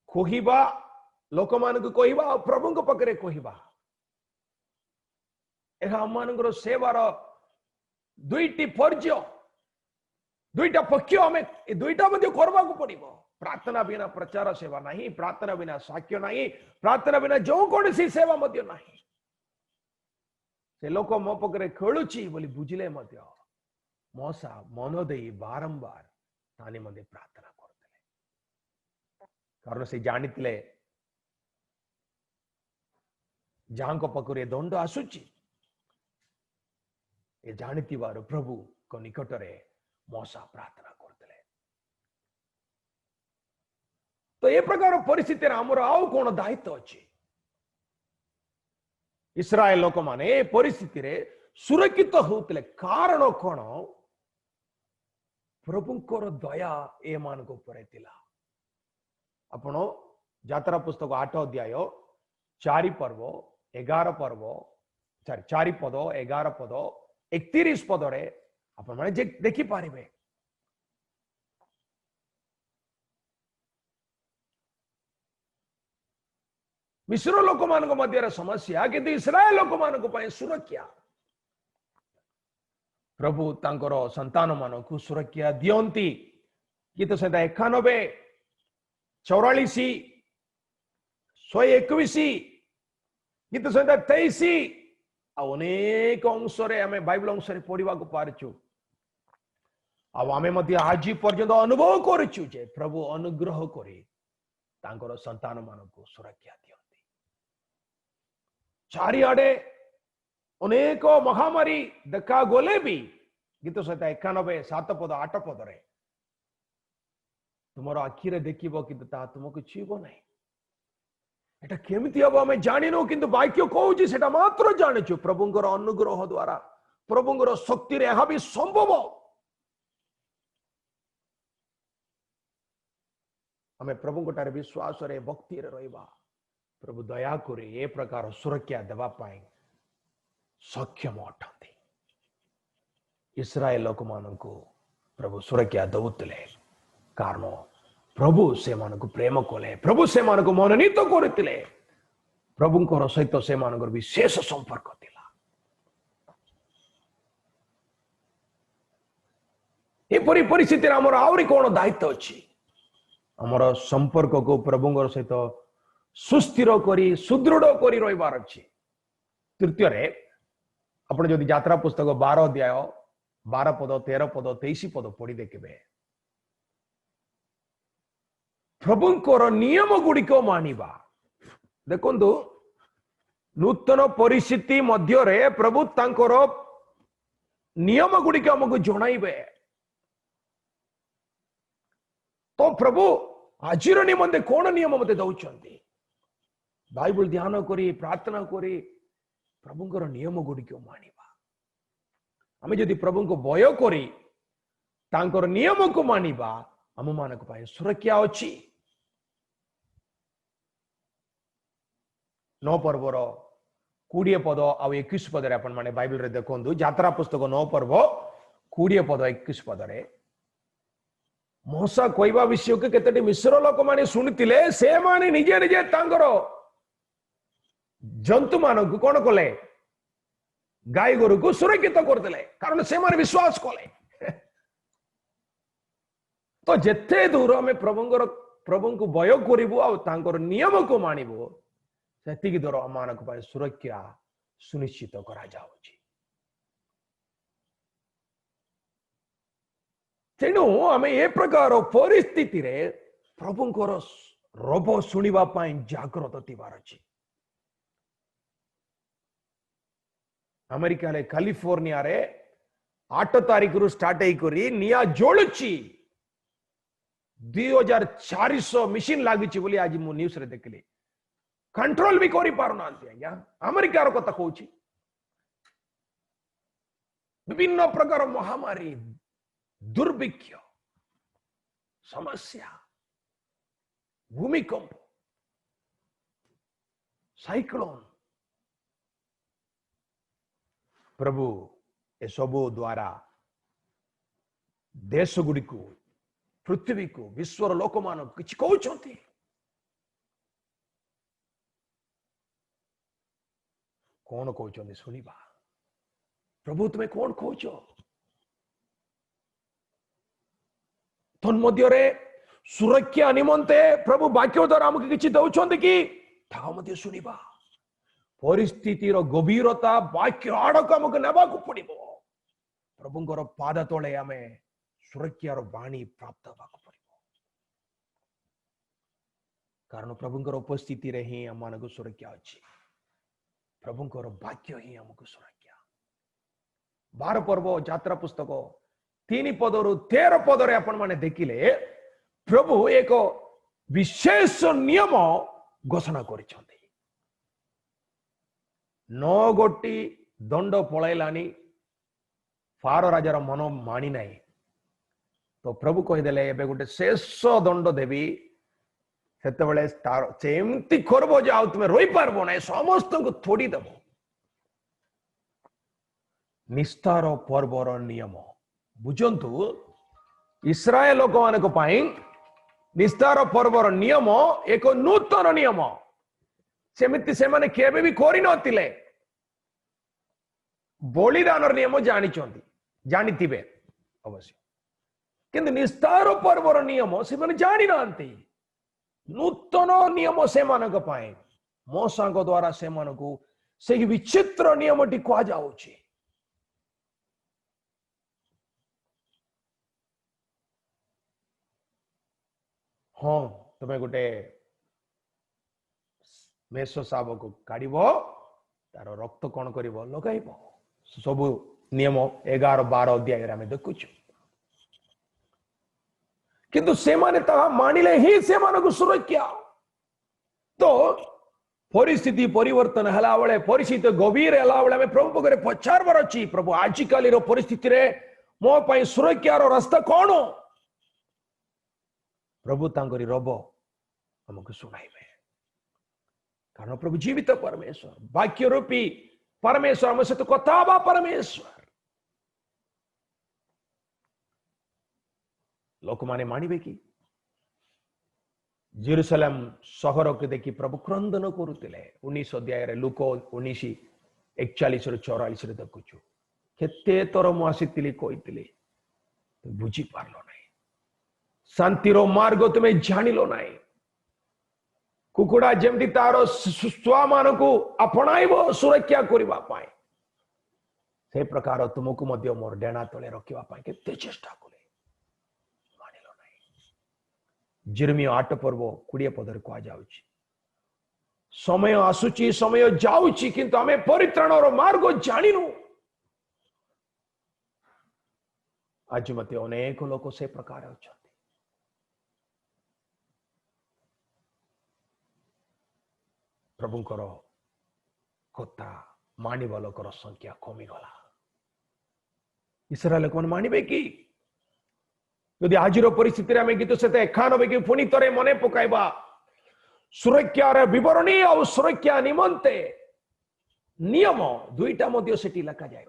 [SPEAKER 1] कोहिबा लोक मान को कोहिबा प्रभु को पकरे कोहिबा एहा मानकर सेवार दुईटी पर्य दुईटा पक्ष हमें दुईटा मध्य करबा को पड़िबो प्रार्थना बिना प्रचार सेवा नहीं प्रार्थना बिना साक्ष्य नहीं प्रार्थना बिना जो कौन सी सेवा मध्य नहीं से लोक मो पकरे खेलुची बोली बुझिले मध्य मोसा मन देई बारंबार तानी मध्य प्रार्थना करथिले कारण से जानितिले जहां को पकरे दंड आसुची ए जानितिबार प्रभु को निकट रे मोसा प्रार्थना करथिले तो ए प्रकार परिस्थिति हमर आउ कोन दायित्व अछि इस्राएल लोक माने ए परिस्थिति रे सुरक्षित होतले कारण कोन प्रभुंकर दया ए मान को ऊपर थिला आपण यात्रा पुस्तक 8 अध्याय 4 पर्व 11 पर्व 4 पद 11 पद 31 पद रे आपण माने देखि पारिबे मिस्र लोक मान मध्य समस्या किंतु इस्राएल लोक मान सुरक्षा प्रभु तांकर संतान मान को सुरक्षा दियंती गीत संहिता 91 44 121 गीत संहिता 23 अनेक अंश आम बाइबल अंश पढ़ा पारचु आमे आज पर्यंत अनुभव करचु जे प्रभु अनुग्रह करी तांकर संतान मान को सुरक्षा दियंती चारिआडे अनेक महामारी देखा गले भी गीत संहिता 91 7 पद 8 पद रे तुम आखिरे देखिबो किंतु ता तुमको छुइबो नहीं एटा केमिति हबो हमें जानिनो किंतु वाक्य कहूची सेटा मात्र जानिछु प्रभुंकर अनुग्रह द्वारा प्रभुंकर शक्ति रे भी संभव हमें प्रभुंकर विश्वास रे भक्ति रे रहिबा प्रभु दया करे ए प्रकार सुरक्षा देवा पाई सक्षम अटंती इस्राएल लोक मान को प्रभु सुरक्षा दउतले कारण प्रभु से मान को प्रेम कले प्रभु से मान को मनोनीत करथिले प्रभुंकर सहित से मान विशेष संपर्क थिला एपरी परिस्थिति आमर आहरी कौन दायित्व अच्छी आमर संपर्क को प्रभु सहित सुस्थिर करी सुदृढ़ करी रहिबार अच्छी। तृतीय रे आपण जदि यात्रा पुस्तक 12 अध्याय 12 पद 13 पद 23 पद पढ़ी देखिबे प्रभुंकर नियम गुड़िक मानिबा। देखंतु नूतन परिस्थिति मध्य रे प्रभु तांकर नियम गुड़िक हमको जणाइबे। तो प्रभु आजिर निमंते कौन नियम मते दउछंती बाइबल ध्यान करी प्रार्थना करी प्रभुंकर नियम गुड़िक मानिबा। आमे जदि प्रभु को भय करी तांकर नियम को मानिबा आम मानक पाए सुरक्षा अच्छी। 9 पर्वर 20 पद आ 21 पद आपण माने बाइबल रे देखंतु यात्रा पुस्तक 9 पर्व 20 पद 21 पद रे मूसा कहवा विषय के केतटी मिश्र लोक माने सुनितिले से माने निजे निजे तांकर जंतु मानक कोन कले गाय गोरु को सुरक्षित करदेले कारण से माने विश्वास कले। तो जेते दूर हमें प्रभु को भय करिवो आ तांकर नियम को मानिबो सेतिकी दूर मानक पाए सुरक्षा सुनिश्चित करा जाउची। तेणु आमे ए प्रकार परिस्थिति रे प्रभुंकर रब सुनिबा पाई जागृत थिबार अछि। अमेरिका रे कैलिफोर्निया रे 8 तारीख रु स्टार्ट होई करी निया जोलुची 2400 मशीन लागिची बोली आज मु न्यूज रे देखली कंट्रोल भी करि पारु नांती आज्ञा। अमेरिका रो कथा कहूची विभिन्न प्रकार महामारी दुर्भिक्ष समस्या भूमिकंप साइक्लोन प्रभु ए सबो द्वारा देश गुड़ी को पृथ्वी को विश्वर लोक मान किछ कहउछंती। कौन कहउछंती सुनिबा प्रभु तुम्हें कौन कहउछ तन्मध्य रे सुरक्षा निमंते प्रभु वाक्य द्वारा हमके किछि दउछंती कि ताहा मते सुनिबा। परिस्थिति रो गभीरता वाक्य आड़क हमके नेबा को पड़िबो। प्रभुंकर पाद तळे हमें सुरक्षा रो वाणी प्राप्त होबा को पड़िबो कारण प्रभुंकर उपस्थिति रे ही हम मानको सुरक्षा अछि। प्रभुंकर वाक्य ही हमको सुरक्षा। 12 पर्व यात्रा पुस्तक 3 पदरु 13 पदरे आपण माने देखिले प्रभु एक विशेष नियम घोषणा करिसंती। 9 गोटी दंड पळैलानी फारो राजार मन मानी नाही तो प्रभु कहिदेले एबे गोटे शेष दंड देवी सेतेबेले सेमती करबो जे आउ तुमे रोई पारबो नै समस्त को थोड़ी देबो। निस्तार पर्वर नियम बुझंतु इस्राएल लोक मानक पाई निस्तार पर्वर नियम एक नूतन नियम सेमिति से माने केबे भी करि नथिले। बलिदान नियम जानिचंती जानिथिबे अवश्य किंतु निस्तार पर्वर नियम से माने जानि नांती। नूतन नियम से मानक पाए मूसा को द्वारा से मानकु से विचित्र नियमटी कहा जाउची। हाँ तुम्हें गोटे मेष शावक काढ़ तार रक्त कौन कर लगे सब नियम 11-12 अध्याय आम देखुचु किंतु से माने ता मानिले ही से मानक सुरक्षा। तो परिस्थिति परिवर्तन हला बेले परिस्थिति गभीर हला बेले हमें प्रभु पाखे पचारबार अच्छी प्रभु आजिकाली परिस्थिति रे मो पाई सुरक्षार रास्ता कौन प्रभु तांकरी रब हमको सुनाइबे कारण प्रभु जीवित परमेश्वर वाक्य रूपी परमेश्वर हम सहित कथा बा परमेश्वर लोक माने मानिबे कि जेरूसलम सहर के देखि प्रभु क्रंदन करुतिले 19 अध्याय रे लूक 19:41-44 रे देखुछु केते तोर मु आसीतिली कहितिली बुझी पारलो नहीं, शांतिर मार्ग तुम्हें जानिलो नहीं। कुकुड़ा जेमती तार छुआ मान को अपणाइब सुरक्षा करबा पाए, से प्रकार तुमको मध्य मोर डेणा तले रखिबा पाए केते चेष्टा कले, मानिलो नहीं। जिर्मिया 8 पर्व 20 पदर को जाउची, समय आसुची समय जाउची किंतु आमे परित्राणर मार्ग जानिनु। आज मत अनेक लोक से प्रकार अच्छा, प्रभुंकर कथा मानिबा लोकर संख्या कमिगला। इस्राएल लोक मानिबे कि यदि आज परिस्थिति में गीत से 91 की पुणी थे मन पकाइबा सुरक्षार बरणी और सुरक्षा निमंते नियम दुईटा मध्य सेठी लिखा जाए।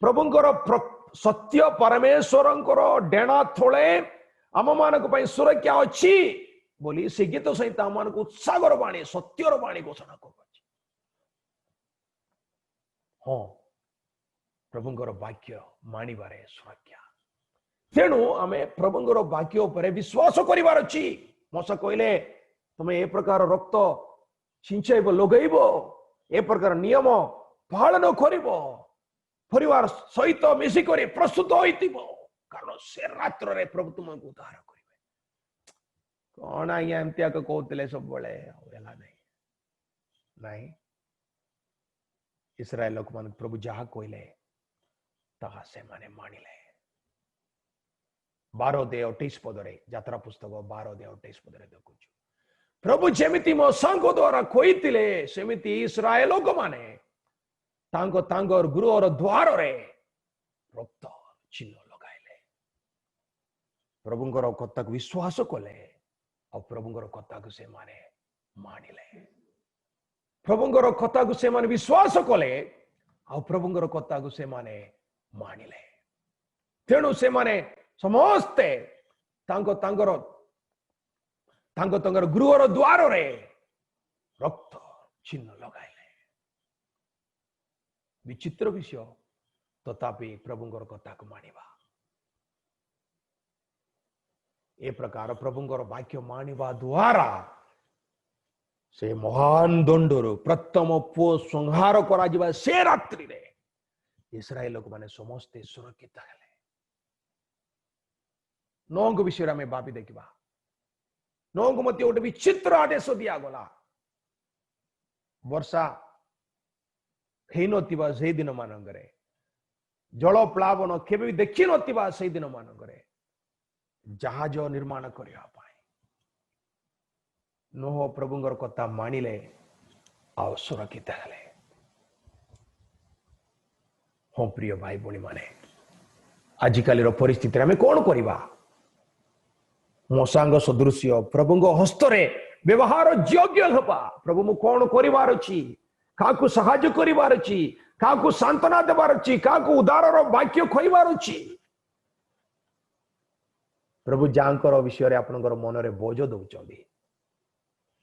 [SPEAKER 1] प्रभुंकर सत्य परमेश्वरंकर डेणा थोड़े आम मान सुरक्षा अच्छी बोली से गीत सहित आम मान उत्साहर बाणी सत्यर बाणी घोषणा कर। हाँ, प्रभुंकर वाक्य मानिबारे सुरक्षा। तेणु आमे प्रभुंकर वाक्य उपरे विश्वास करिवार अछि। मोसा कहले तमे ए प्रकार रक्त सिंचाइब लगैब, ए प्रकार नियम पालन करिब, परिवार सहित मिसिकरी प्रस्तुत होइतिब, कारण से रात्र रे प्रभु तुमको उद्धार करिवे। कौन आज्ञा एमतिया को कहते सब बड़े वेला नहीं नहीं। इस्राएल लोक मान प्रभु जहा कहले ताहा से माने मानिले। 12:28 पदरे यात्रा पुस्तक 12:28 पदरे देखु प्रभु जेमिति मोसांको द्वारा कहितिले सेमिति इस्राएल लोक माने तांको तांगर गृहर द्वार रे रक्त चिन्ह लगाइले। प्रभुंकर कथा को विश्वास कले और प्रभुंकर कथा को से माने मानिले। प्रभुंकर कथा को से माने विश्वास कले और प्रभुंकर कथा को से माने मानिले। तेणु से माने समस्ते तांको तांगर गृहर द्वार रे रक्त चिन्ह लगाइले। विचित्र विषय तथापि प्रभुंकर कथा को मानिबा। ए प्रकार प्रभुंकर वाक्य मानिबा द्वारा से महान दंडर प्रथम पु संहार करा जिबा से रात्रि रे इस्राएल लोक माने समस्ते सुरक्षित हेले। नोंग विषय में भाभी देखा नोंग मत गोटे विचित्र आदेश दिया गला। वर्षा हे नथिबा से दिन मानंगरे जल प्लावन केबे देखि नथिबा से दिन मानंगरे जहाज निर्माण करिया पाए नोह प्रभुंगर कथा मानिले आ सुरक्षित हेले। हाँ प्रिय भाई भणी माने आजिकाली परिस्थिति आम कौन करवा मशांग सदृश्य प्रभुंग हस्तरे व्यवहार योग्य हवा। प्रभु मु कौन करिवार अछि, काकु सहाय्य करिवार अछि, काकु सांत्वना देवार अछि, काकु उदारर वाक्य खइबार अछि। प्रभु जांकर विषय रे आपनकर मन रे बोझ दउचंदी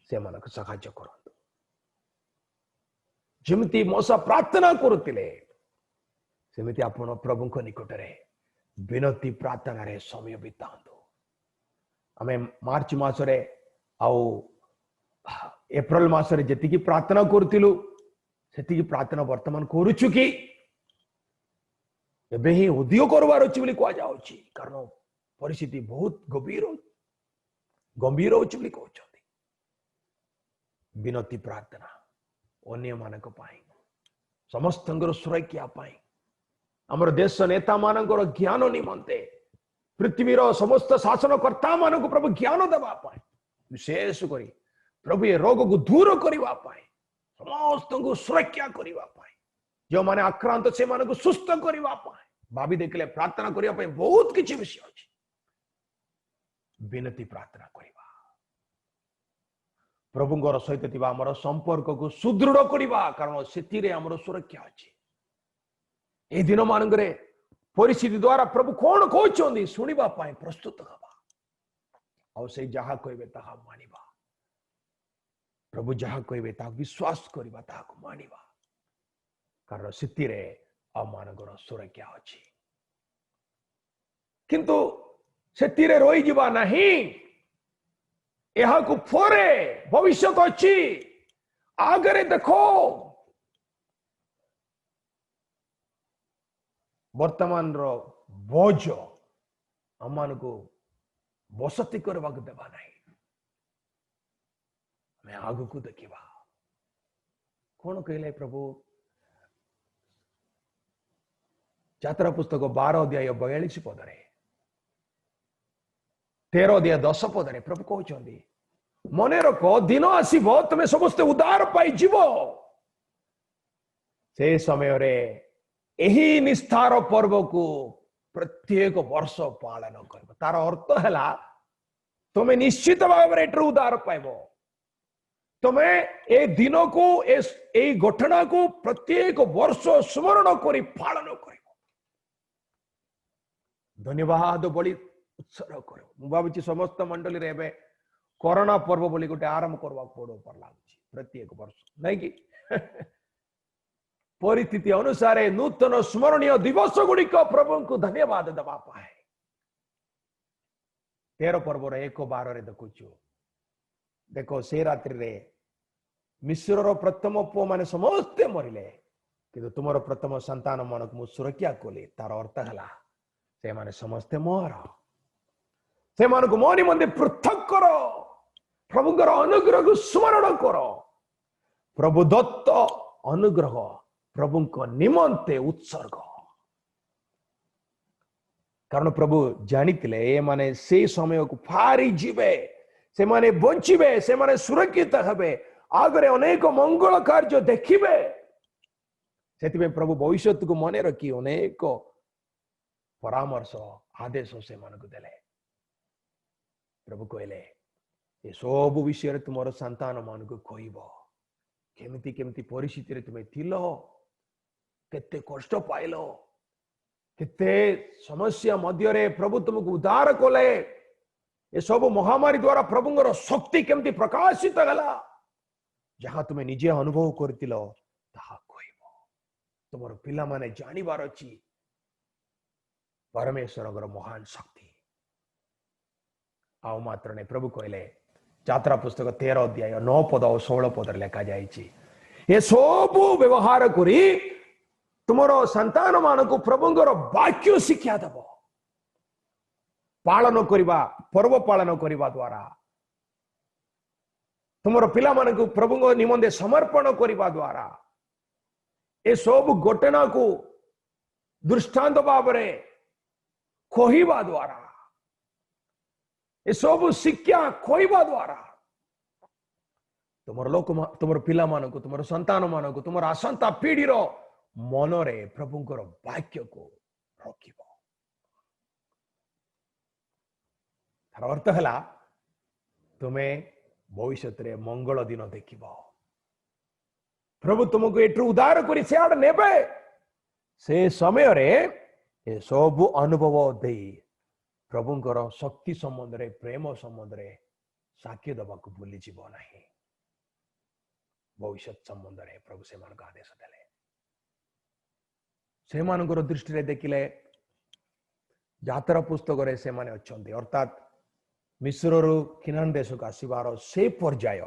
[SPEAKER 1] से मानक सहाय्य करंतु। जेमती मोसा प्रार्थना करुतिले सेमिति आपण प्रभुंक निकट रे विनती प्रार्थना रे समय बितांतु। आमे मार्च मासरे आउ एप्रिल मासरे जति प्रार्थना करथिलु सेति प्रार्थना वर्तमान करूछु कि एबे ही उद्योग करबार अछि बोली कह जाउछि। कारण परिस्थिति बहुत गंभीर होछि बोली कहउछथि। विनती प्रार्थना अन्य मानक पाई समस्तंगर सुरक्षा पाई हमर देश नेता मानकर ज्ञान निमंते पृथ्वीर समस्त शासनकर्ता मानक प्रभु ज्ञान देवा पाए विशेष करी प्रभु ये रोग को दूर करबा पाए समस्त को सुरक्षा करबा पाए जो माने आक्रांत से माने को सुस्थ करबा पाए भाभी देखले प्रार्थना करबा पाए बहुत किछि विषय अछि। विनती प्रार्थना करबा प्रभुंगर सहित थिबा हमर संपर्क को सुदृढ़ करबा कारण सेति रे हमर सुरक्षा अछि। ए दिन मानगरे परिस्थिति द्वारा प्रभु कौन कहते शुणा प्रस्तुत हवा और से जहा कहबे ताहा मानिबा। प्रभु जहा कहबे ताहा विश्वास करबा ताहा मानिबा कारण सेति रे आमानगर सुरक्षा अछि। किंतु सेतिरे रही जिबा नहीं यह को फोरे भविष्य अच्छी आगरे देखो वर्तमान रो बोझ अमान को बसती करवा देवा नहीं मैं आगु को देखिबा कौन कहले प्रभु यात्रा पुस्तक 12 अध्याय 42 पदरे 13 अध्याय 10 पदरे प्रभु कहते मन रख दिन आसब तुम्हें समस्ते उदार पाई जीव से समय रे यही निस्तार पर्व को प्रत्येक वर्ष पालन कर तार अर्थ है तुम्हें निश्चित भाव उदार पाइब तुम्हें ए दिन को ए घटना को प्रत्येक वर्ष स्मरण कर पालन कर धन्यवाद बड़ी उत्सर्ग कर मुझे समस्त मंडली रे एबे कोरोना पर्व बोली गोटे आरंभ करवा पड़ो पर लागुची प्रत्येक वर्ष नहीं कि परिस्थिति अनुसार नूतन स्मरणीय दिवस गुड़िक प्रभु को धन्यवाद दबा पाए 13 पर्वर 1:12 रे देखुचु देखो से रात्रि रे मिश्र प्रथम पुओ माने समस्ते मरिले किंतु तुमर प्रथम संतान मन को सुरक्षा कली तार अर्थ है से माने समस्ते मोर से मान को मो निमंते पृथक करो प्रभुଙ୍କର अनुग्रह को स्मरण करो प्रभु दत्त अनुग्रह प्रभु निमंते उत्सर्ग कारण प्रभु जानिथिले ए माने से समय को फारी जीवे से माने बंचिबे से माने सुरक्षित हेबे आगरे अनेक मंगल कार्य देखिबे सेतिबे प्रभु भविष्य को मने रखी अनेक परामर्श आदेश से मान को देले प्रभु कहले ये सब विषय तुम संतान मान को कहब केमिति केमिति परिस्थिति रे तुम्हें थिलो केते कष्ट पाइलो केते समस्या मध्य रे प्रभु तुमको उद्धार कले ये सब महामारी द्वारा प्रभुंगर शक्ति केमिति प्रकाशित गला जहां तुम्हें निजे अनुभव करतिलो ताहा कहब तुमर पिला माने जानिबार अछि परमेश्वर महान शक्ति आउ मात्र ने प्रभु कहले यात्रा पुस्तक 13 अध्याय 9 पद और 16 पद लिखा जाइछि ये सब व्यवहार करी तुमरो संतान मान को प्रभुंगर वाक्य शिक्षा दब पालन करबा पर्व पालन करबा द्वारा तुमरो पिला मान को प्रभुंग निमंते समर्पण करबा द्वारा ये सब घटना को दृष्टांत भावरे कहवा द्वारा ये सब शिक्षा कहवा द्वारा तुम लोक तुम पिला मान को तुम संतान मान को तुम आसंता पीढ़ी रो मन रे प्रभुंकर वाक्य को रखिब तार अर्थ है तुम्हें भविष्य रे मंगल दिन देखिब प्रभु तुमको एटू उद्धार कर सियाड़ नेबे से समय रे ये सब अनुभव दे प्रभुंकर शक्ति संबंध रे प्रेम संबंध रे साक्ष्य दबा को भूली जीव नहीं भविष्य संबंध रे प्रभु से मान का आदेश देले से मानकर दृष्टि रे देखिले यात्रा पुस्तक रे से माने अछंती अर्थात मिस्र रु किनान देश को आसीबार से पर्याय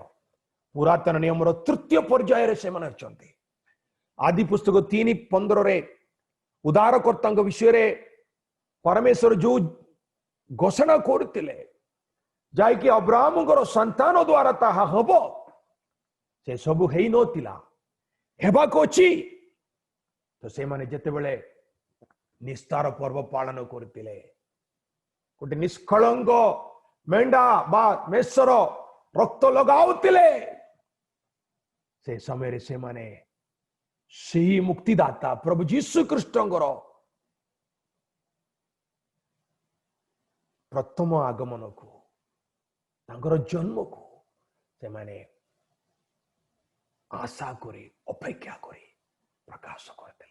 [SPEAKER 1] पुरातन नियम रो तृतीय पर्याय रे से माने अछंती आदि पुस्तक 3:15 रे उदारकर्ता विषय रे परमेश्वर जो घोषणा करते जाकि अब्राहम संतान द्वारा ताहा हब से सबु हेई नथिला हेबाक अछि तो से माने जते बेले निस्तार पर्व पालन करते गोटे निष्कलंक मेंढा बा मेषर रक्त लगाउतिले से समय से माने सी मुक्तिदाता प्रभु जीशु कृष्णଙ୍କର प्रथम आगमन को तांकर जन्म को से माने आशा करी अपेक्षा करी प्रकाश करते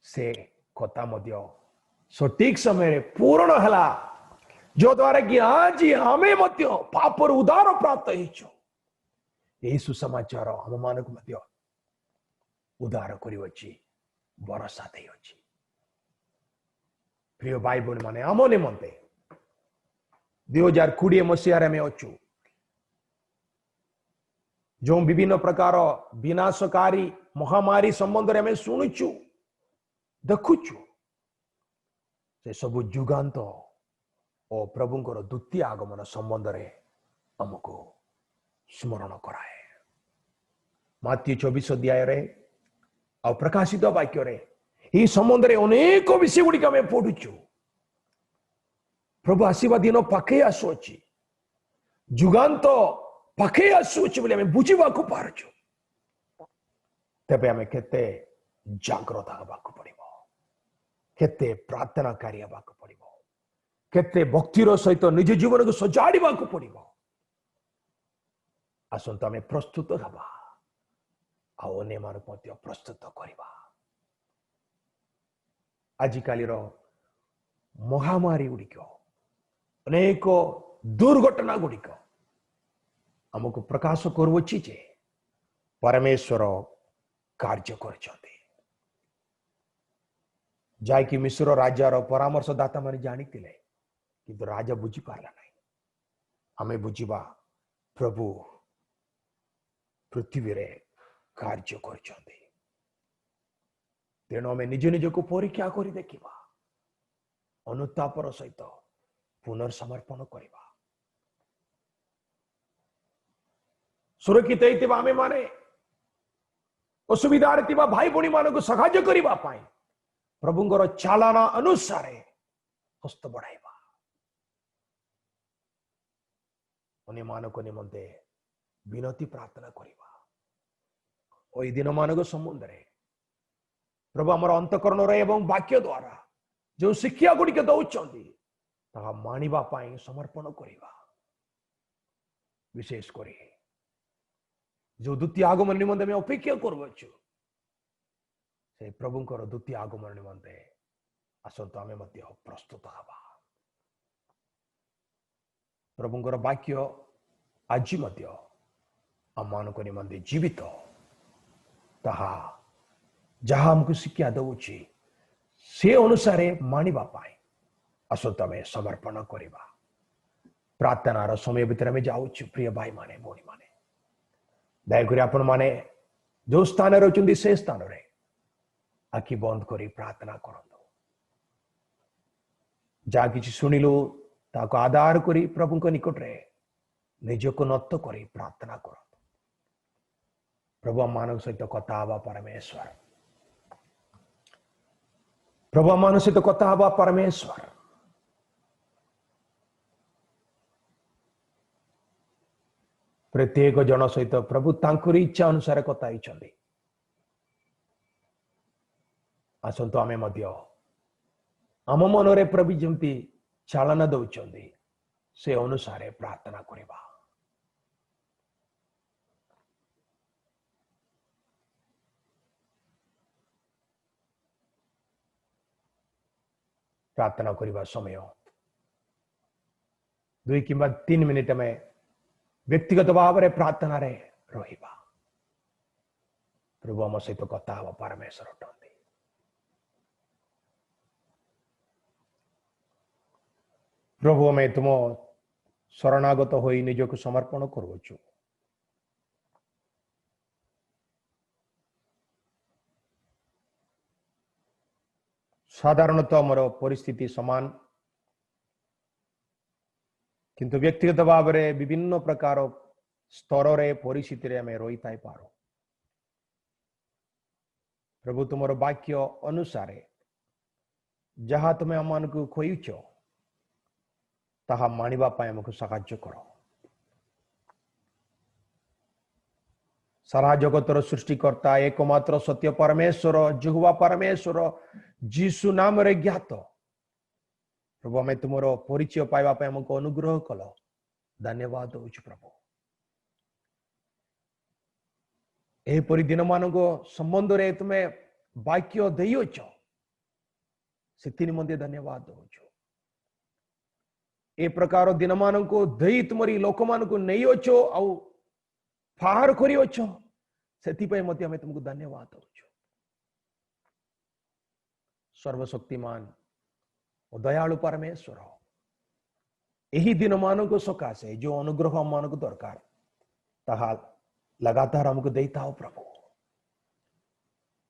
[SPEAKER 1] से कथा मध्य सटीक समय रे पूर्ण हला जो द्वारा कि आज हमें मध्य पापर उद्धार प्राप्त हेचो यही सुसमाचार हम मान को मध्य उद्धार करी भरोसा दे प्रिय भाई बहन माने आम निमंते 2020 मसीह में अच्छु जो विभिन्न प्रकार विनाशकारी महामारी संबंध में शुणुचु देखुचु से सब जुगांत और प्रभुंकर द्वितीय आगमन संबंध में हमको स्मरण कराए। माथ्यू 24 अध्याय रे और प्रकाशित वाक्य रे यह संबंध में अनेक विषय गुड़िक आम पढ़ुचु। प्रभु आसवा दिन पाखे आसुची जुगांत पाखे आसुची बोली आम बुझा पारछु। तेबे आम केते जाग्रत हवा पड़ो, केते प्रार्थनाकारी हवा पड़ो, केते भक्तिर सहित निज जीवन को सजाड़ा पड़ो। आसत आम प्रस्तुत हवा आने प्रस्तुत करवा। आजिकाली महामारी गुड़िक अनेक दुर्घटना गुड़िक आमको प्रकाश करुच्ची जे परमेश्वर कार्य करछन्ते। जाकि मिश्र राजार परामर्शदाता माने जानी किंतु राजा बुझी पारला नहीं। हमें बुझीबा प्रभु पृथ्वी रे कार्य करछन्ते। तेणु आम निज निज को परीक्षा करी देखिबा, अनुतापर सहित पुनर्समर्पण करवा। सुरक्षित होइतिबा आमे माने असुविधा भाई भणी मान को साहाय्य करबा पाई प्रभुंकर चालना अनुसार हस्त बढ़ाइबा। अन्य मानक निमंते विनती प्रार्थना करवा। ओई दिन मानक संबंध रे प्रभु आमर अंतकरण रे एवं वाक्य द्वारा जो शिक्षा गुड़िक दौरान ताहा मानिबा पाई समर्पण करवा। विशेष करी जो द्वितीय आगमन निमंते में अपेक्षा करुछु से प्रभुंकर द्वितीय आगमन निमंते आसंत आमे मध्य प्रस्तुत हवा। प्रभुंकर वाक्य आज मध्य आम मानक निमंते जीवित ताहा जहाँ हमको शिक्षा दउछि से अनुसार मानिबा पाई आसंत आमे समर्पण करवा। प्रार्थनार समय भितर में जाउछु। प्रिय भाई माने भौणी माने दयाकोरी आपण माने जो स्थान रही से स्थान रे आखि बंद करी प्रार्थना करंतु। जहाँ किसी शुणिलु ताको आधार करी प्रभु को निकट रे निजको नत करी प्रार्थना करंतु। प्रभु मान सहित कथा हवा परमेश्वर, प्रभु मान सहित कथा हवा परमेश्वर। प्रत्येक जन सहित प्रभु तांकुरी इच्छा अनुसार कथा होइछन्ति। आसंतु आमे मध्य आम मनरे प्रभु जमती चालना दउछन्ति से अनुसार प्रार्थना करबा। प्रार्थना करबा समय 2 किंबा 3 मिनिट में व्यक्तिगत भाव में प्रार्थना रे रहिबा। प्रभु आम सहित कथा हवा परमेश्वर अटंती। प्रभु आम तुम शरणागत होई निजको समर्पण करुछु। साधारणतः मोर परिस्थिति समान किंतु व्यक्तिगत भाव में विभिन्न प्रकार स्तर रे परिस्थिति रे रही थाई पारो। प्रभु तुमर वाक्य अनुसार जहाँ तुम्हें आम को खोईच ताहा मानिबा पाई हमको साहाय्य करो। सारा जगतर सृष्टिकर्ता एकमात्र सत्य परमेश्वर यहोवा परमेश्वर जीसु नाम रे ज्ञात प्रभु आम तुम परिचय पाइबा हमको अनुग्रह कल धन्यवाद होउछु। प्रभु एपरी दिन मान संबंध रे तुम्हें वाक्य देइछ से निमंते धन्यवाद होउछु। ए प्रकार दिन मान को दई तुमरी लोक मान को नहीं अच्छो आउ फार करियो से मत हमें तुमको धन्यवाद होउछु। सर्वशक्तिमान ओ दयालु परमेश्वर यही दिन मान को सकाशे जो अनुग्रह मान को दरकार ताहा लगातार हमको देता हो प्रभु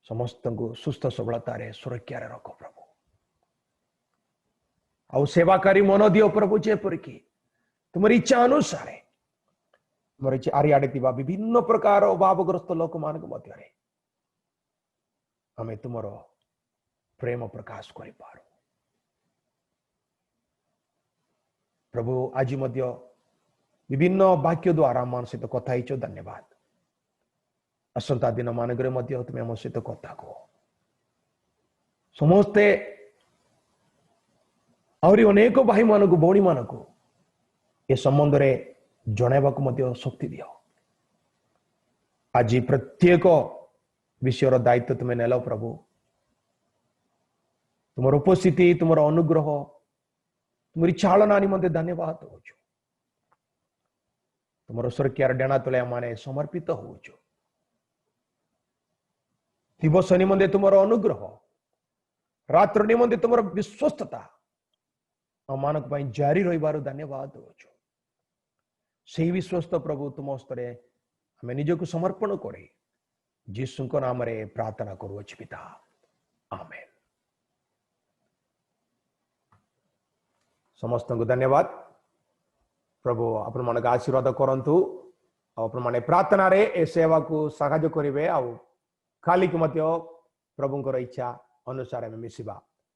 [SPEAKER 1] समस्त को सुस्थ सबलतार सुरक्षा रख प्रभु आउ सेवाकारी मन दियो प्रभु जेपरिक तुम इच्छा अनुसार तुम चारिआडे विभिन्न प्रकार अभावग्रस्त लोक मान मध्य हमें तुम प्रेम प्रकाश कर पार प्रभु आज विभिन्न वाक्य द्वारा मान सहित कथा ही धन्यवाद असंता दिन मानक तुम आम सहित कथा कह समस्ते आहरी अनेक भाई मान को भौणी मान को ए संबंध रे जनवाक शक्ति दियो आज प्रत्येक विषय दायित्व तुम्हें नेल प्रभु तुम उपस्थिति तुम अनुग्रह तुम चालना निमंते धन्यवाद हो तुम सुरक्षार डेणा तले माने समर्पित हो दिवस निमंते तुम अनुग्रह रात्र निमंते तुम विश्वस्तता मानक जारी रही धन्यवाद हो से विश्वस्त प्रभु तुम स्तरे हमें निजक समर्पण करे जीसु नाम रे प्रार्थना करूँ पिता आमेन। समस्त को धन्यवाद प्रभु आपण मन आशीर्वाद करंतु आपण माने प्रार्थना रे ए सेवा को साहाय्य करिवे आ खाली को मध्य प्रभुंकर इच्छा अनुसार हमें मिसिबा